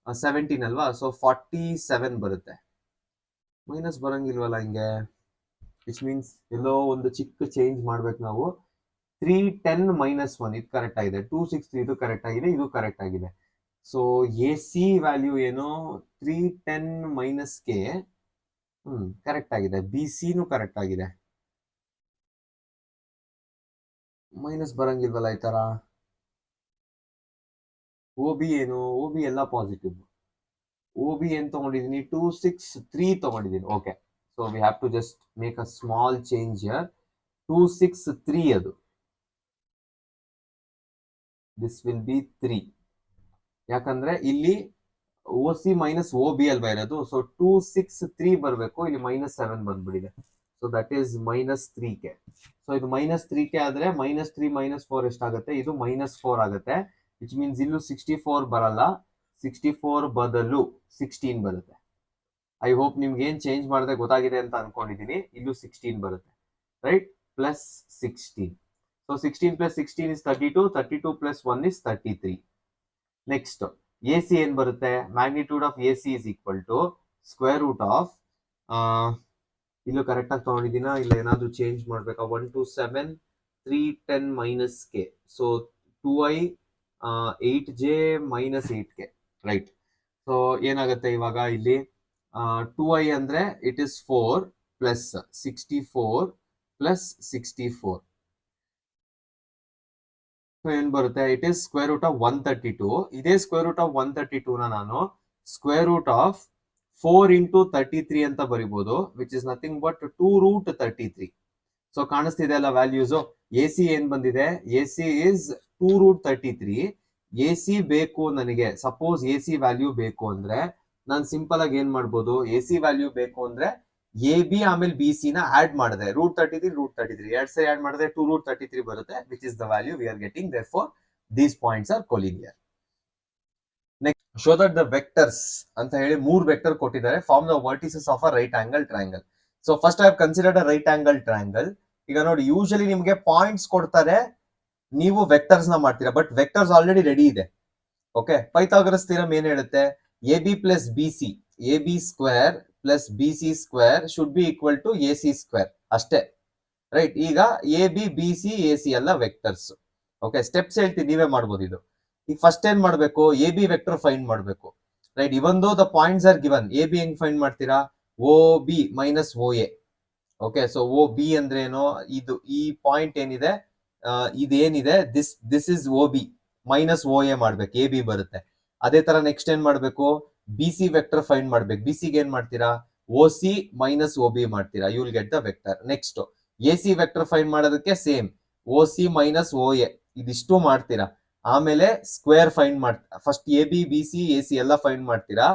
17 ಅಲ್ವಾ. ಸೊ 47 ಬರುತ್ತೆ. ಮೈನಸ್ ಬರಂಗಿಲ್ವಲ್ಲ ಹಿಂಗೆ, ವಿಚ್ ಮೀನ್ಸ್ ಎಲ್ಲೋ ಒಂದು ಚಿಕ್ಕ ಚೇಂಜ್ ಮಾಡ್ಬೇಕು ನಾವು. 310 ಮೈನಸ್ 1 ಇದು ಕರೆಕ್ಟ್ ಆಗಿದೆ, 263 ಇದು ಕರೆಕ್ಟ್ ಆಗಿದೆ, ಇದು ಕರೆಕ್ಟ್ ಆಗಿದೆ. ಸೊ ಎ ಸಿ ವ್ಯಾಲ್ಯೂ ಏನು, 310 ಮೈನಸ್ ಕೆ ಕರೆಕ್ಟ್ ಆಗಿದೆ, ಬಿ ಸಿನೂ ಕರೆಕ್ಟ್ ಆಗಿದೆ. ಮೈನಸ್ ಬರಂಗಿಲ್ವಲ್ಲ ಈ ತರ. ಓ ಬಿ ಏನು, ಓ ಬಿ ಎಲ್ಲ ಪಾಸಿಟಿವ್. ಓ ಬಿ ಏನ್ ತಗೊಂಡಿದ್ದೀನಿ, 263 ತಗೊಂಡಿದ್ದೀನಿ. Okay, so we have to just make a small change here. 263 ಅದು, ದಿಸ್ ವಿಲ್ ಬಿ 3, ಯಾಕಂದ್ರೆ ಇಲ್ಲಿ O C minus O B ಅಲ್ವಾ ಇರೋದು. ಸೊ 263 ಬರಬೇಕು, ಇಲ್ಲಿ ಮೈನಸ್ 7 ಬಂದ್ಬಿಟ್ಟಿದೆ. So that is minus 3k. So ಇದು ಮೈನಸ್ 3k ಆದ್ರೆ ಮೈನಸ್ 3 ಮೈನಸ್ 4 ಎಷ್ಟಾಗುತ್ತೆ, ಇದು ಮೈನಸ್ 4 ಆಗುತ್ತೆ. ವಿಚ್ ಮೀನ್ಸ್ ಇಲ್ಲೂ 64 ಬರಲ್ಲ, 64 ಬದಲು 16 ಬರುತ್ತೆ. ಐ ಹೋಪ್ ನಿಮ್ಗೆ ಏನ್ ಚೇಂಜ್ ಮಾಡಿದ್ರೆ ಗೊತ್ತಾಗಿದೆ ಅಂತ ಅನ್ಕೊಂಡಿದೀನಿ. ಇಲ್ಲೂ 16 ಬರುತ್ತೆ, right, plus 16. So 16 plus 16 is 32. 32 plus 1 is 33. Next, AC ಏನ್ ಬರುತ್ತೆ? Magnitude of AC is equal to square root of ಇಲ್ಲೂ ಕರೆಕ್ಟ್ ಆಗಿ ತಗೊಂಡಿದ್ದೀನ ಇಲ್ಲ ಏನಾದ್ರು ಚೇಂಜ್ ಮಾಡ್ಬೇಕಾ? 127 310 minus k. So 2i 8j minus 8k, right? So ಏನಾಗುತ್ತೆ ಇವಾಗ ಇಲ್ಲಿ 2i ಅಂದ್ರೆ it is 4 plus 64 plus 64. So ಏನ್ ಬರುತ್ತೆ? It is square root of 132. ಇದೇ ಸ್ಕ್ವೇರ್ ರೂಟ್ ಆಫ್ 132 ನಾನು ಸ್ಕ್ವೇರ್ ರೂಟ್ ಆಫ್ 4 into 33 ಅಂತ ಬರಿಬಹುದು, which is nothing but 2 root 33. ಸೊ ಕಾಣಿಸ್ತಿದೆ ಅಲ್ಲ ವ್ಯಾಲ್ಯೂಸ್? ಎ ಸಿ ಏನ್ ಬಂದಿದೆ? A C is 2 root 33. A C ಬೇಕು ನನಗೆ, ಸಪೋಸ್ ಎ ಸಿ ವ್ಯಾಲ್ಯೂ ಬೇಕು ಅಂದ್ರೆ ನಾನು ಸಿಂಪಲ್ ಆಗಿ ಏನ್ ಮಾಡ್ಬೋದು? ಎ ಸಿ ವ್ಯಾಲ್ಯೂ ಬೇಕು ಅಂದ್ರೆ ಎ ಬಿ ಆಮೇಲೆ ಬಿ ಸಿ ನ ಆಡ್ ಮಾಡಿದೆ, √33 ಎರಡ್ ಸರಿ ಆಡ್ ಮಾಡಿದ್ರೆ 2 root 33 ಬರುತ್ತೆ, which is the value we are getting. Therefore these points are collinear. Next, show that the vectors ಅಂತ ಹೇಳಿ 3 ವೆಕ್ಟರ್ ಕೊಟ್ಟಿದ್ದಾರೆ. Form the vertices of a right angle triangle. So first I have considered a right angle triangle. ಈಗ ನೋಡಿ, usually ನಿಮ್ಗೆ points ಕೊಡ್ತಾರೆ, ನೀವು vectors ನ ಮಾಡ್ತೀರಾ, ಬಟ್ ವೆಕ್ಟರ್ಸ್ ಆಲ್ರೆಡಿ ರೆಡಿ ಇದೆ. ಓಕೆ, ಪೈಥಾಗರಸ್ ಥಿಯರಮ್ ಏನ್ ಹೇಳುತ್ತೆ? A B plus B C, A B square plus B C square should be equal to A C square ಅಷ್ಟೇ, ರೈಟ್? ಈಗ A B B C A C ಎಲ್ಲ vectors. Okay, steps ಹೇಳ್ತೀನಿ, ನೀವೇ ಮಾಡ್ಬೋದು ಇದು. ಈಗ ಫಸ್ಟ್ ಏನ್ ಮಾಡ್ಬೇಕು? ಎ ಬಿ ವೆಕ್ಟರ್ ಫೈಂಡ್ ಮಾಡ್ಬೇಕು, right? Even though the points are given, A B ಹೆಂಗ್ ಫೈಂಡ್ ಮಾಡ್ತೀರಾ? O B minus O A. Okay, so O B ಅಂದ್ರೆ ಏನು? ಇದು ಈ ಪಾಯಿಂಟ್ ಏನಿದೆ, ಇದೇನಿದೆ, this is O B minus O A ಮಾಡ್ಬೇಕು, ಎ ಬಿ ಬರುತ್ತೆ. ಅದೇ ತರ ನೆಕ್ಸ್ಟ್ ಏನ್ ಮಾಡ್ಬೇಕು? ಬಿ ಸಿ ವೆಕ್ಟರ್ ಫೈಂಡ್ ಮಾಡ್ಬೇಕು. ಬಿ ಸಿಗೆ ಏನ್ ಮಾಡ್ತೀರಾ? O C minus O B ಮಾಡ್ತೀರಾ, you will get the vector. Next A C vector find ಮಾಡೋದಕ್ಕೆ same, O C minus O A ಇದಿಷ್ಟು ಮಾಡ್ತೀರಾ. ಆಮೇಲೆ ಸ್ಕ್ವೇರ್ ಫೈಂಡ್ ಮಾಡ್ತೀರಾ. First A B B C A C ಎಲ್ಲ ಫೈಂಡ್ ಮಾಡ್ತೀರಾ,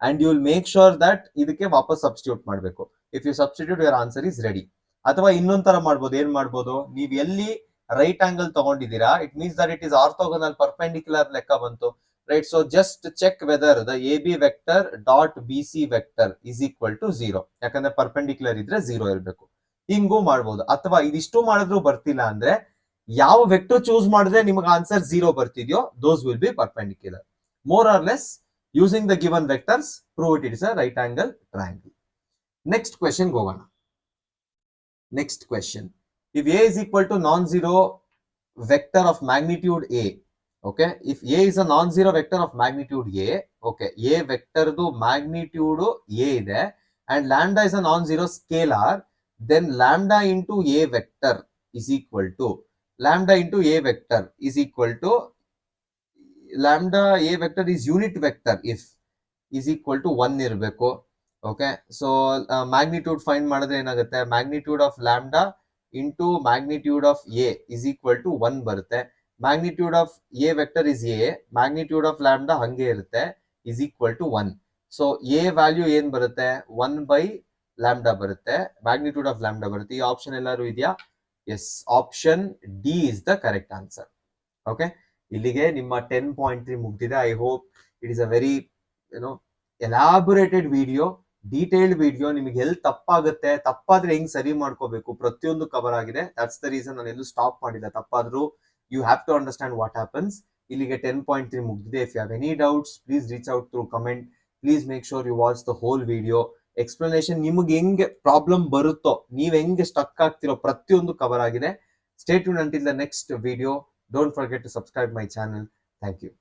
and you will make sure that ಇದಕ್ಕೆ ವಾಪಸ್ substitute ಮಾಡ್ಬೇಕು. If you substitute, your answer is ready. ಅಥವಾ ಇನ್ನೊಂದ್ ತರ ಮಾಡ್ಬೋದು. ಏನ್ ಮಾಡ್ಬೋದು? ನೀವ್ ಎಲ್ಲಿ ರೈಟ್ ಆಂಗಲ್ ತಗೊಂಡಿದ್ದೀರಾ, it means that it is orthogonal perpendicular ಲೆಕ್ಕ ಬಂತು, right? So just check whether the A B vector dot B C vector is equal to 0. ಯಾಕಂದ್ರೆ ಪರ್ಪೆಂಡಿಕ್ಯುಲರ್ ಇದ್ರೆ 0 ಇರಬೇಕು. ಹಿಂಗೂ ಮಾಡ್ಬೋದು. ಅಥವಾ ಇದಿಷ್ಟು ಮಾಡಿದ್ರು ಬರ್ತಿಲ್ಲ ಅಂದ್ರೆ ಯಾವ ವೆಕ್ಟರ್ ಚೂಸ್ ಮಾಡಿದ್ರೆ ನಿಮಗೆ ಆನ್ಸರ್ 0 ಬರ್ತಿದ್ಯೋ, those will be perpendicular. More or less using the given vectors, prove it is a right angle triangle. Next question ಹೋಗೋಣ. Next question, if A is equal to non-zero vector of magnitude A, okay, if A is a non-zero vector of magnitude A, okay, A vector du magnitude A ಇದೆ and lambda is a non-zero scalar, then lambda into A vector is equal to lambda into A vector is equal to lambda A vector is unit vector if is equal to 1 ಇರಬೇಕು. Okay, so magnitude find ಮಾಡಿದ್ರೆ ಏನಾಗುತ್ತೆ? Magnitude of lambda into magnitude of A is equal to 1 ಬರುತ್ತೆ. Magnitude of A vector is A, magnitude of lambda ಹಂಗೆ ಇರುತ್ತೆ, is equal to 1. So A value ಏನ್ ಬರುತ್ತೆ? 1 by lambda ಬರುತ್ತೆ, magnitude of lambda ಬರುತ್ತೆ. ಈ ಆಪ್ಷನ್ ಎಲ್ಲರೂ ಇದೆಯಾ? Yes, option D is the correct answer. Okay, ಇಲ್ಲಿಗೆ ನಿಮ್ಮ 10.3 ಮುಗ್ದಿದೆ. I hope it is a very elaborated video, detailed video. ನಿಮಗೆ ಎಲ್ಲಿ ತಪ್ಪಾಗುತ್ತೆ, ತಪ್ಪಾದ್ರೆ ಹೆಂಗ್ ಸರಿ ಮಾಡ್ಕೋಬೇಕು, ಪ್ರತಿಯೊಂದು ಕವರ್ ಆಗಿದೆ. ದಟ್ಸ್ ದ ರೀಸನ್ ನಾನು ಎಲ್ಲೂ ಸ್ಟಾಪ್ ಮಾಡಿಲ್ಲ. ತಪ್ಪಾದ್ರೂ you have to understand what happens. ಇಲ್ಲಿಗೆ 10.3 ಮುಗ್ದಿದೆ. If you have any doubts, please reach out through comment. Please make sure you watch the whole video. Explanation ನಿಮ್ಗೆ ಹೆಂಗೆ ಪ್ರಾಬ್ಲಮ್ ಬರುತ್ತೋ, ನೀವ್ ಹೆಂಗೆ ಸ್ಟಕ್ ಆಗ್ತಿರೋ, ಪ್ರತಿಯೊಂದು ಕವರ್ ಆಗಿದೆ. Stay tuned until the next video. Don't forget to subscribe my channel. Thank you.